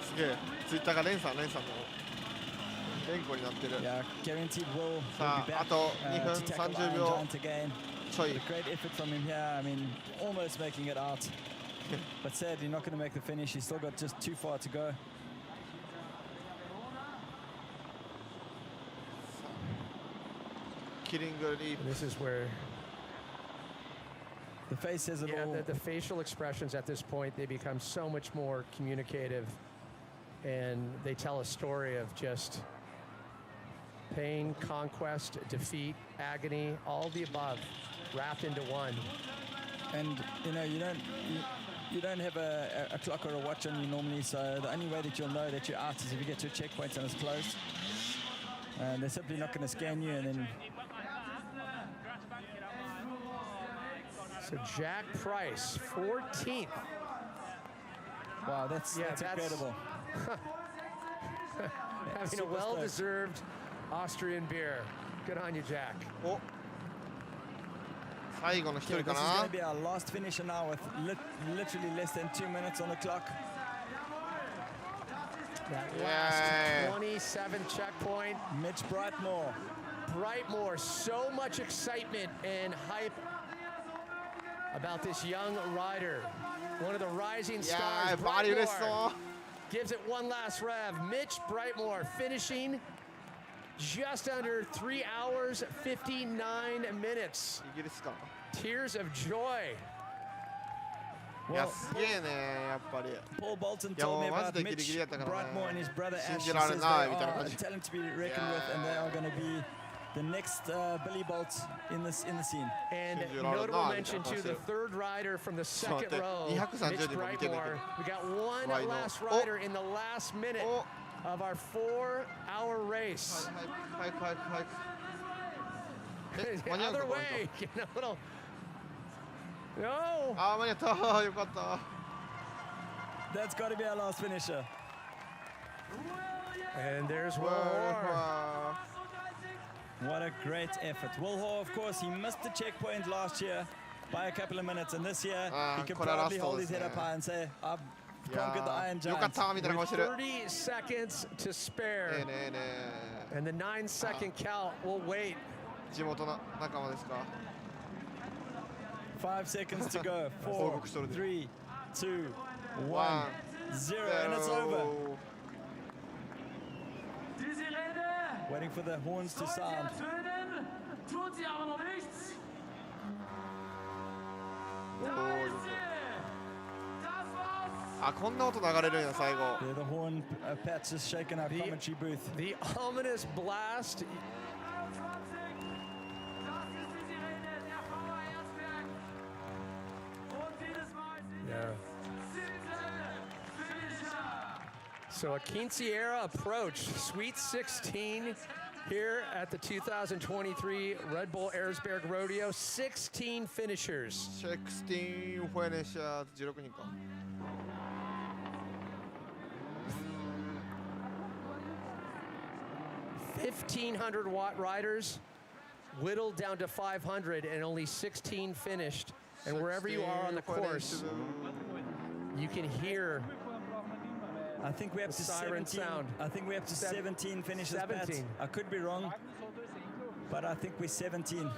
すげえ、ツイッターがレンさんの連呼になってる。さあ、あと2分30秒ちょい。Great effort from him here. I mean, almost making it out. But sadly, not going to make the finish. He's still got just too far to go. This is where the face says it all. The facial expressions at this point, they become so much more communicative, and they tell a story of just Pain, conquest, defeat, agony, all the above, wrapped into one. And you know, you don't have a clock or a watch on you normally, so the only way that you'll know that you're out is if you get to a checkpoint and it's closed. And they're simply not going to scan you, and then. So Jack Price, 14th. Wow, that's incredible. Having a well-deserved Austrian beer. Good on you, Jack. Oh. This is going to be our last finisher now with literally less than 2 minutes on the clock. That last 27 checkpoint. Mitch Brightmore. Brightmore, so much excitement and hype about this young rider. One of the rising stars. Brightmore gives it one last rev. Mitch Brightmore finishing just under 3 hours, 59 minutes. Tears of joy. Well, Paul Bolton told me about Mitch Brightmore and his brother Ash. He says they are a talent to be reckoned with, and they are going to be the next Billy Bolt in the scene. And notable mention to the third rider from the second row, Mitch Brightmore. We got one last rider in the last minute of our 4-hour race. The other way, little. No. That's got to be our last finisher. And there's Will Hoare. What a great effort. Will Hoare, of course, he missed the checkpoint last year by a couple of minutes, and this year he can proudly hold his head up high and say, I've conquered the Iron Giant. With 30 seconds to spare. And the 9-second count will wait. 5 seconds to go. 4, 3, 2, 1, 0, and it's over. Waiting for the horns to sound. Yeah, the horn patch is shaking our commentary booth. The ominous blast. Yeah. So a quinceañera approach, Sweet 16 here at the 2023 RedBull Erzbergrodeo. 16 finishers. 16 finishers, 16人か。1,500-watt riders, whittled down to 500, and only 16 finished. And wherever you are on the course, you can hear. I think we have to siren 17. Sound. I think we have to 17 finishes. 17. I could be wrong, but I think we're 17.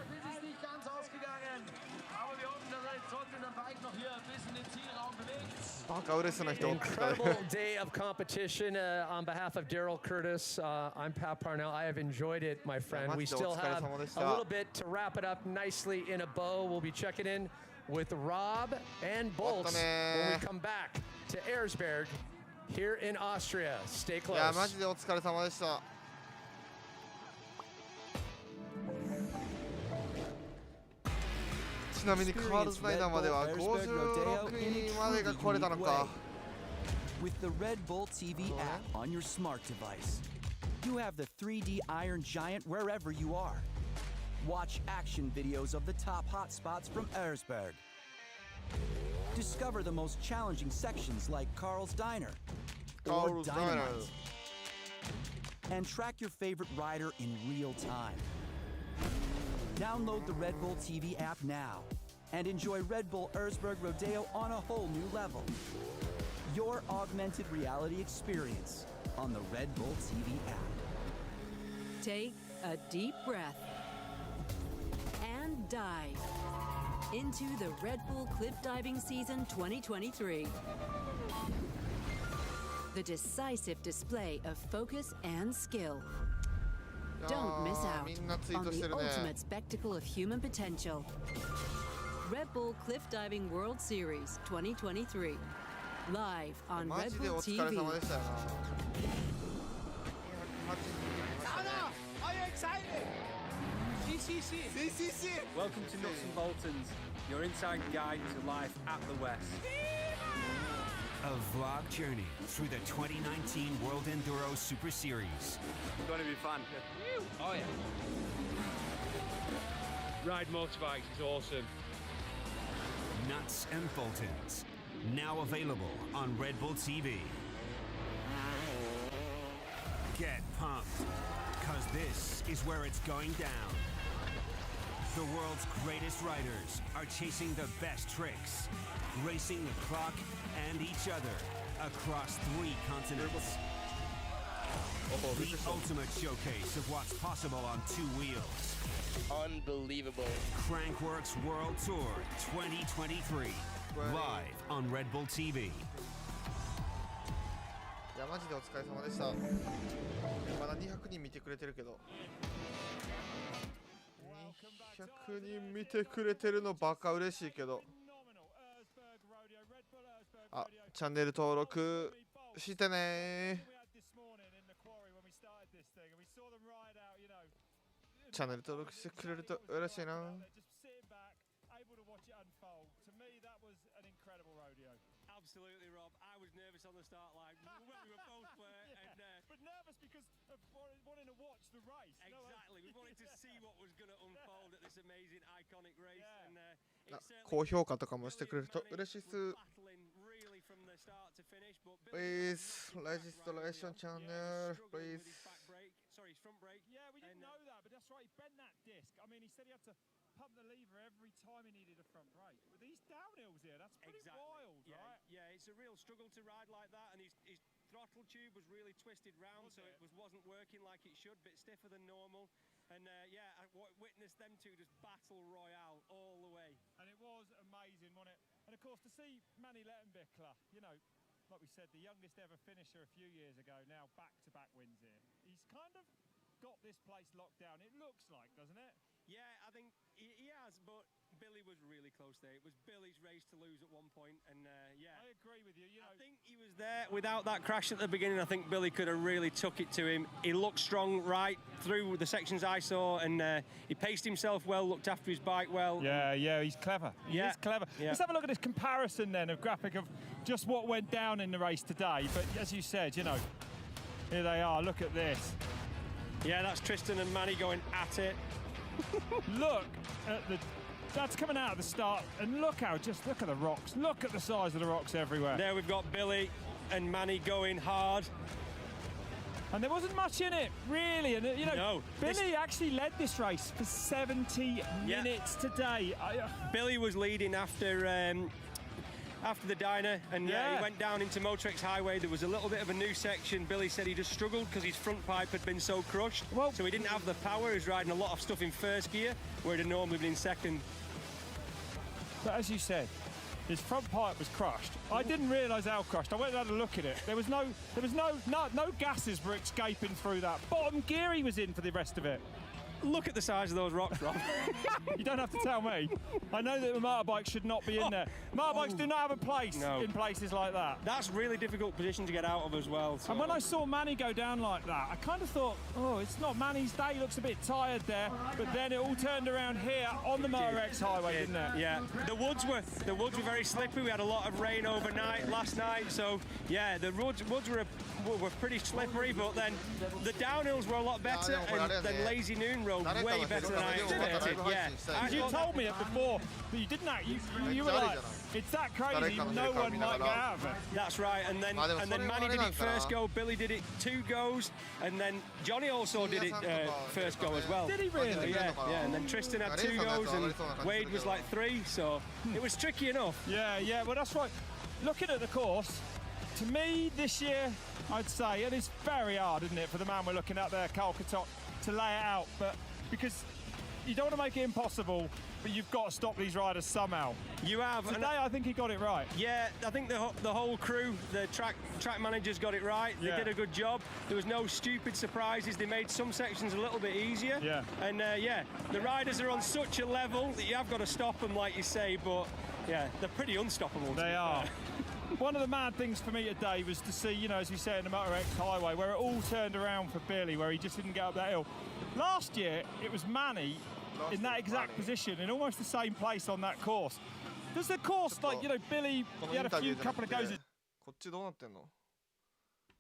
Incredible day of competition. On behalf of Daryl Curtis, I'm Pat Parnell. I have enjoyed it, my friend. We still have a little bit to wrap it up nicely in a bow. We'll be checking in with Rob and Bolts when we come back to Erzberg here in Austria. Stay close. いや、マジでお疲れ様でした。ちなみにカールズダイナーまでは56位までが来れたのか。With the RedBull TV app on your smart device, you have the 3D Iron Giant wherever you are. Watch action videos of the top hotspots from Erzberg. Discover the most challenging sections like Carl's Diner or Dynamite. And track your favorite rider in real time. Download the RedBull TV app now and enjoy RedBull Erzbergrodeo on a whole new level. Your augmented reality experience on the RedBull TV app. Take a deep breath and dive into the RedBull Cliff Diving Season 2023. The decisive display of focus and skill. Don't miss out on the ultimate spectacle of human potential. RedBull Cliff Diving World Series 2023. Live on RedBull TV. Are you excited? CCC. Welcome to Nuts and Boltons, your inside guide to life at the West. A vlog journey through the 2019 World Enduro Super Series. It's going to be fun. Oh yeah. Ride motorbikes is awesome. Nuts and Boltons, now available on RedBull TV. Get pumped, cause this is where it's going down. The world's greatest riders are chasing the best tricks, racing the clock and each other across 3 continents. The ultimate showcase of what's possible on 2 wheels. Unbelievable. Crankworx World Tour 2023, live on RedBull TV. いやマジでお疲れ様でした。まだ200人見てくれてるけど。200人見てくれてるのバカ嬉しいけど。あ、チャンネル登録してね。チャンネル登録してくれると嬉しいな。Absolutely, Rob. I was nervous on the start line. Well, we were both but nervous because of wanting to watch the race. Exactly. We wanted to see what was going to unfold at this amazing, iconic race. And 高評価とかもしてくれると嬉しいっす。Please, registration channel, please. Sorry, his front brake. Yeah, we didn't know that, but that's right. He bent that disc. I mean, he said he had to pump the lever every time he needed a front brake. With these downhills here, that's pretty wild, right? Yeah, it's a real struggle to ride like that, and his throttle tube was really twisted round, so it wasn't working like it should, bit stiffer than normal. And yeah, I witnessed them two just battle royale all the way. And it was amazing, wasn't it? And of course, to see Manuel Lettenbichler, you know, like we said, the youngest ever finisher a few years ago, now back-to-back wins here. He's kind of got this place locked down, it looks like, doesn't it? Yeah, I think he has, but Billy was really close there. It was Billy's race to lose at one point, and yeah. I agree with you. I think he was there without that crash at the beginning. I think Billy could have really took it to him. He looked strong right through the sections I saw, and he paced himself well, looked after his bike well. Yeah, he's clever. He is clever. Yeah. Let's have a look at this comparison then, of graphic of just what went down in the race today. But as you said, you know, here they are. Look at this. Yeah, that's Tristan and Manny going at it. Look at that's coming out at the start, and look at the rocks. Look at the size of the rocks everywhere. There we've got Billy and Manny going hard. And there wasn't much in it, really. And you know, no, Billy actually led this race for 70 minutes today. Billy was leading after the diner, and he went down into Motorex Highway. There was a little bit of a new section. Billy said he just struggled because his front pipe had been so crushed, so he didn't have the power. He was riding a lot of stuff in first gear, where he'd normally been in second. But as you said, his front pipe was crushed. I didn't realise how crushed. I went and had a look at it. There was no gases were escaping through that. Bottom gear he was in for the rest of it. Look at the size of those rocks, Rob. You don't have to tell me. I know that the motorbike should not be in there. Motorbikes do not have a place in places like that. That's really difficult position to get out of as well. So. And when I saw Manny go down like that, I kind of thought, oh, it's not Manny's day. He looks a bit tired there. But then it all turned around here on the Motorex Highway, didn't it? Yeah. The woods were very slippery. We had a lot of rain overnight last night, so yeah, the woods were pretty slippery. But then the downhills were a lot better, and then Lazy Noon rode way better than I expected. Yeah. You told me it before, but you didn't know. You were like, it's that crazy, no one might get out of it. That's right, and then Manny did it first go, Billy did it 2 goes, and then Johnny also did it first go as well. Did he really? Yeah, and then Tristan had 2 goes, and Wade was like 3, so it was tricky enough. Yeah, well that's right. Looking at the course, to me this year, I'd say, and it's very hard, isn't it, for the man we're looking at there, Carl Katok, to lay it out, but because you don't want to make it impossible, but you've got to stop these riders somehow. You have. Today, I think he got it right. Yeah, I think the whole crew, the track managers got it right. They did a good job. There was no stupid surprises. They made some sections a little bit easier. Yeah. And the riders are on such a level that you have got to stop them, like you say, but yeah, they're pretty unstoppable. They are. One of the mad things for me today was to see, you know, as we say in the Motor X Highway, where it all turned around for Billy, where he just didn't get up that hill. Last year, it was Manny in that exact position, in almost the same place on that course. Does the course, like, you know, Billy, he had a few couple of goes. こっちどうなってんの？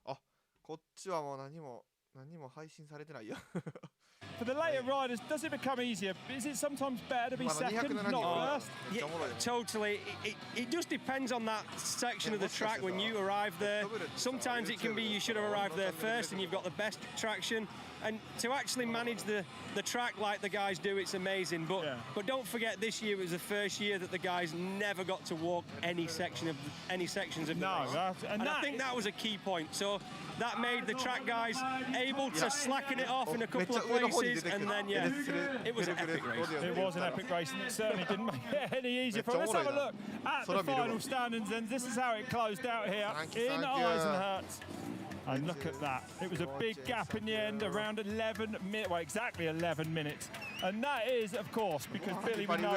あ、こっちはもう何も配信されてないよ。For the later riders, does it become easier? Is it sometimes better to be second, not first? Yeah, totally. It just depends on that section of the track when you arrive there. Sometimes it can be you should have arrived there first and you've got the best traction. And to actually manage the track like the guys do, it's amazing. But don't forget, this year was the first year that the guys never got to walk any sections of the race. And I think that was a key point. So that made the track guys able to slacken it off in a couple of places, and then it was an epic race. It was an epic race, and it certainly didn't make it any easier for us. Let's have a look at the final standings, and this is how it closed out here in Eisenhurst. And look at that. It was a big gap in the end, around 11 minutes, well, exactly 11 minutes. And that is, of course, because Billy, we know,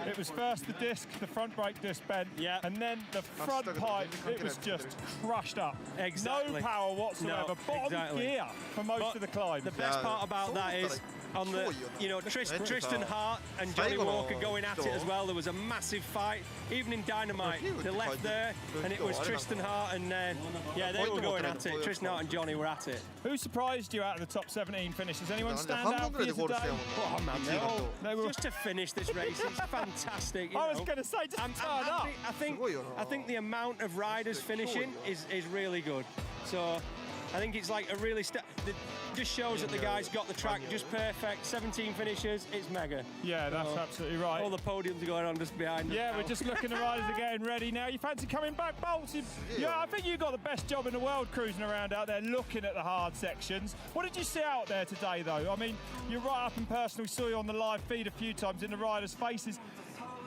it was first the disc, the front brake disc bent, and then the front pipe, it was just crushed up. Exactly. No power whatsoever. Bottom gear for most of the climb. The best part about that is, on the, you know, Tristan Hart and Johnny Walker going at it as well. There was a massive fight. Even in Dynamite, they left there, and it was Tristan Hart and, yeah, they were going at it. Tristan Hart and Johnny were at it. Who surprised you out of the top 17 finishes? Anyone stand out for you today? Oh, man, they were just to finish this race, it's fantastic. I was going to say, just turn up. I think the amount of riders finishing is really good. So I think it's like a really just shows that the guys got the track just perfect. 17 finishes, it's mega. Yeah, that's absolutely right. All the podiums are going on just behind. Yeah, we're just looking, the riders are getting ready now. You fancy coming back, Bolts? Yeah, I think you got the best job in the world cruising around out there looking at the hard sections. What did you see out there today, though? I mean, you're right up and personal. We saw you on the live feed a few times in the riders' faces.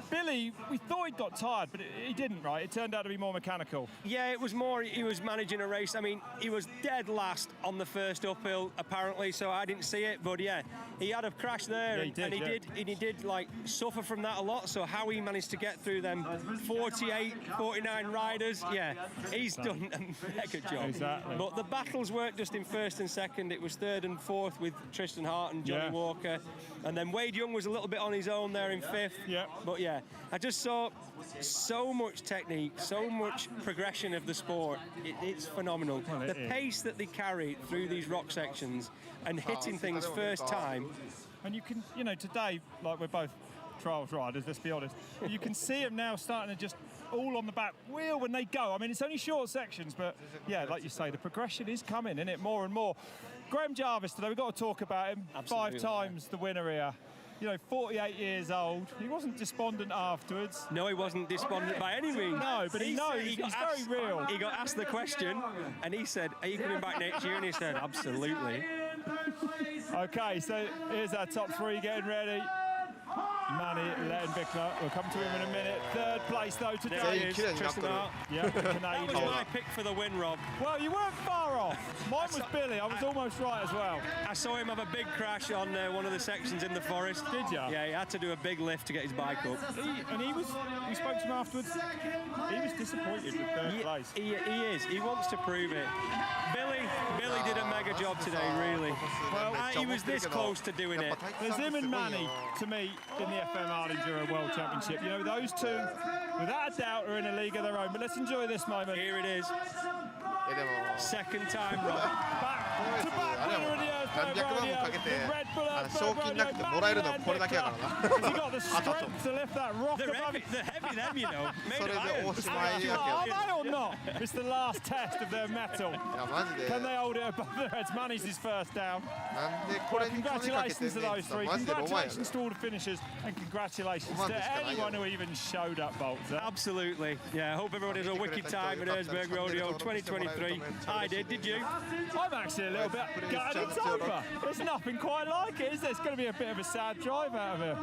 Billy, we thought he'd got tired, but he didn't, right? It turned out to be more mechanical. Yeah, it was more, he was managing a race. I mean, he was dead last on the first uphill, apparently, so I didn't see it. But yeah, he had a crash there, yeah, he did like suffer from that a lot. So how he managed to get through them 48, 49 riders, yeah, he's done a mega job. Exactly. But the battles weren't just in first and second, it was third and fourth with Tristan Hart and Johnny Walker. And then Wade Young was a little bit on his own there in fifth. Yeah. But yeah, I just saw so much technique, so much progression of the sport. It's phenomenal. Well, the pace that they carry through these rock sections and hitting things first time. And you can, you know, today, like we're both trials riders, let's be honest, you can see them now starting to just all on the back wheel when they go. I mean, it's only short sections, but yeah, like you say, the progression is coming, isn't it, more and more. Graham Jarvis today, we've got to talk about him. Absolutely, 5 times the winner here. You know, 48 years old. He wasn't despondent afterwards. No, he wasn't despondent by any means. No, but he knows he's very real. He got asked the question, and he said, "Are you coming back next year?" And he said, "Absolutely." Okay, so here's our top 3 getting ready. Manuel Lettenbichler, we'll come to him in a minute. Third place though today. There he is, Tristan Hart. Yeah, the Canadian. That was my pick for the win, Rob. Well, you weren't far off. Mine was Billy. I was almost right as well. I saw him have a big crash on one of the sections in the forest. Did you? Yeah, he had to do a big lift to get his bike up. We spoke to him afterwards. He was disappointed with third place. He is. He wants to prove it. Billy did a mega job today, really. Well, he was this close to doing it. There's him and Manny, to me, in the FM Hard Enduro World Championship. You know, those two, without a doubt, are in a league of their own. But let's enjoy this moment. Here it is. Second time, Rob. Back to back winner of the Erzbergrodeo. The RedBull Erzbergrodeo. He got the strength to lift that rock above it. They're heavy, them, you know. Made of iron. Are they or not? It's the last test of their metal. Can they hold it above their heads? Manny's his first down. Well, congratulations to those 3. Congratulations to all the finishers, and congratulations to anyone who even showed up, Bolts. Absolutely. Yeah, I hope everyone has a wicked time at Erzbergrodeo 2023. I did you? I'm actually a little bit gutted it's over. There's nothing quite like it, is there? It's going to be a bit of a sad drive out of here.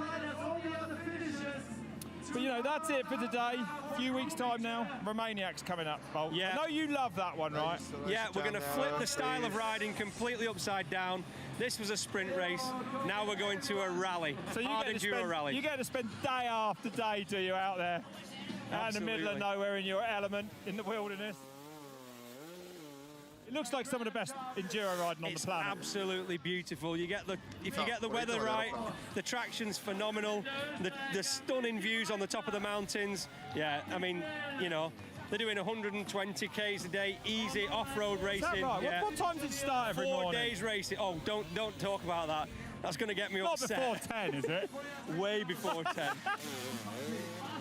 But you know, that's it for today. A few weeks' time now. Romaniac's coming up, Bolt. Yeah. I know you love that one, right? Yeah, we're going to flip the style of riding completely upside down. This was a sprint race. Now we're going to a rally. So you hard enduro rally. You get to spend day after day, do you, out there? out in the middle of nowhere in your element in the wilderness. It looks like some of the best enduro riding on the planet. It's absolutely beautiful. If you get the weather right, the traction's phenomenal. The stunning views on the top of the mountains. Yeah, I mean, you know, they're doing 120 k's a day, easy off-road racing. Is that right? Yeah. What time does it start every morning? 4 days racing. Oh, don't talk about that. That's going to get me upset. Not before 10, is it? Way before 10.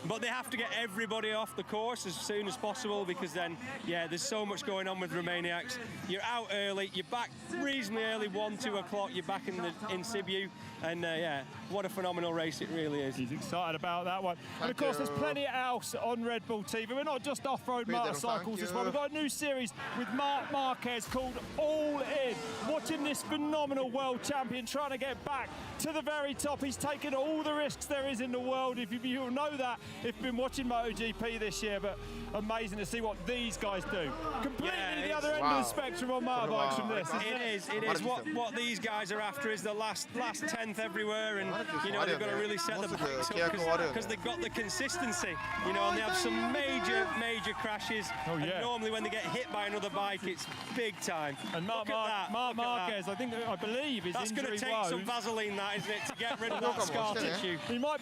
But they have to get everybody off the course as soon as possible because then, yeah, there's so much going on with Romaniacs. You're out early, you're back reasonably early, 1, 2 o'clock, you're back in Sibiu. And yeah, what a phenomenal race it really is. He's excited about that one. And of course, there's plenty else on Red Bull TV. We're not just off-road motorcycles as well. We've got a new series with Marc Marquez called All In. Watching this phenomenal world champion trying to get back to the very top. He's taken all the risks there is in the world. If you'll know that if you've been watching MotoGP this year, but amazing to see what these guys do. Completely the other end of the spectrum on motorbikes from this. It is. What these guys are after is the last 10th everywhere, and you know they've got to really set the bikes up because they've got the consistency, you know, and they have some major crashes. And normally when they get hit by another bike, it's big time. And Marc Marquez, I believe, is that's going to take some Vaseline, that isn't it, to get rid of that scar tissue. He might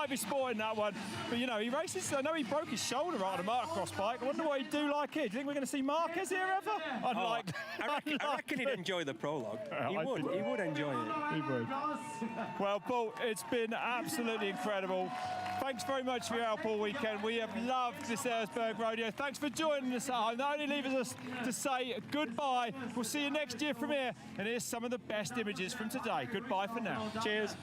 be sporting that one, but you know he races. I know he broke his shoulder right on a motocross bike. I wonder what he'd do like it. Do you think we're going to see Marquez here ever? I reckon he'd enjoy the prologue. He would enjoy it. He would. Well, Paul, it's been absolutely incredible. Thanks very much for your help all weekend. We have loved this Erzbergrodeo. Thanks for joining us at home. That only leaves us to say goodbye. We'll see you next year from here. And here's some of the best images from today. Goodbye for now. Cheers.20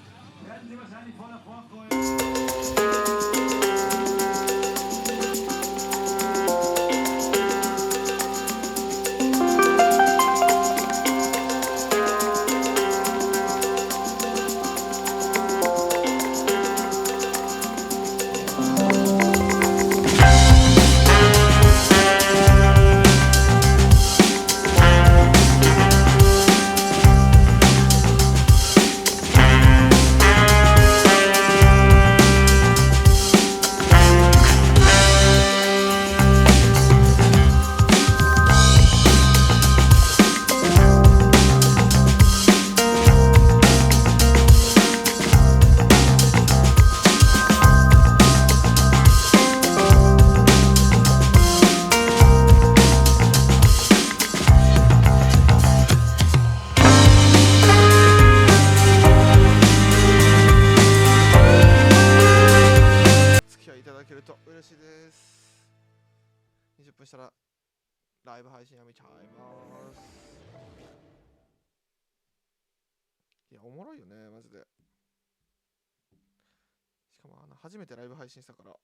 分したらライブ配信やめちゃいます。いや、おもろいよね、マジで。しかも初めてライブ配信したから、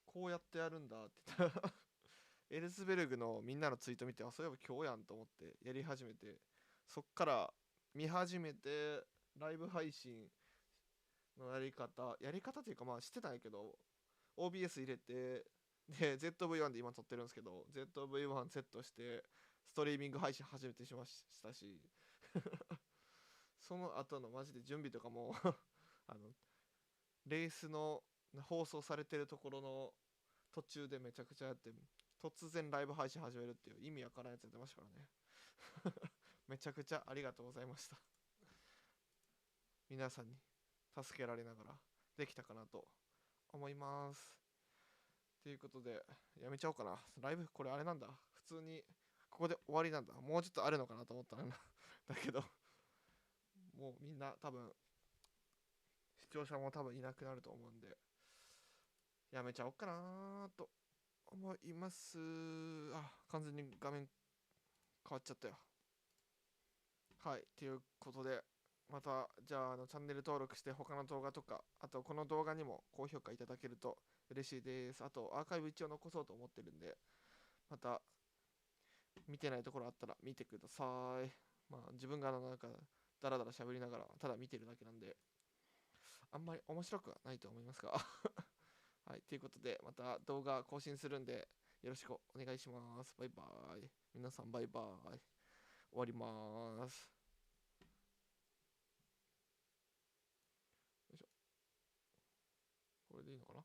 こうやってやるんだって言ったらエルスベルグのみんなのツイート見て、あ、そういえば今日やんと思ってやり始めて、そっから見始めて、ライブ配信のやり方というか、まあしてたんやけど、OBS 入れて、で ZV-1 で今撮ってるんですけど ZV-1 セットしてストリーミング配信初めてしましたしその後のマジで準備とかもレースの放送されてるところの途中でめちゃくちゃやって突然ライブ配信始めるっていう意味わからんやつやってましたからねめちゃくちゃありがとうございました。皆さんに助けられながらできたかなと思います。ということで、やめちゃおうかな。ライブ、これあれなんだ。普通に、ここで終わりなんだ。もうちょっとあるのかなと思ったんだ。だけど、もうみんな多分、視聴者も多分いなくなると思うんで、やめちゃおうかなと思います。あ、完全に画面変わっちゃったよ。はい、ということで、また、じゃあ、チャンネル登録して他の動画とか、あとこの動画にも高評価いただけると嬉しいです。あと、アーカイブ一応残そうと思ってるんで、また、見てないところあったら見てください。まあ、自分がなんか、ダラダラ喋りながら、ただ見てるだけなんで、あんまり面白くはないと思いますが。はい、ということで、また動画更新するんで、よろしくお願いします。バイバイ。皆さん、バイバイ。終わります。これでいいのかな。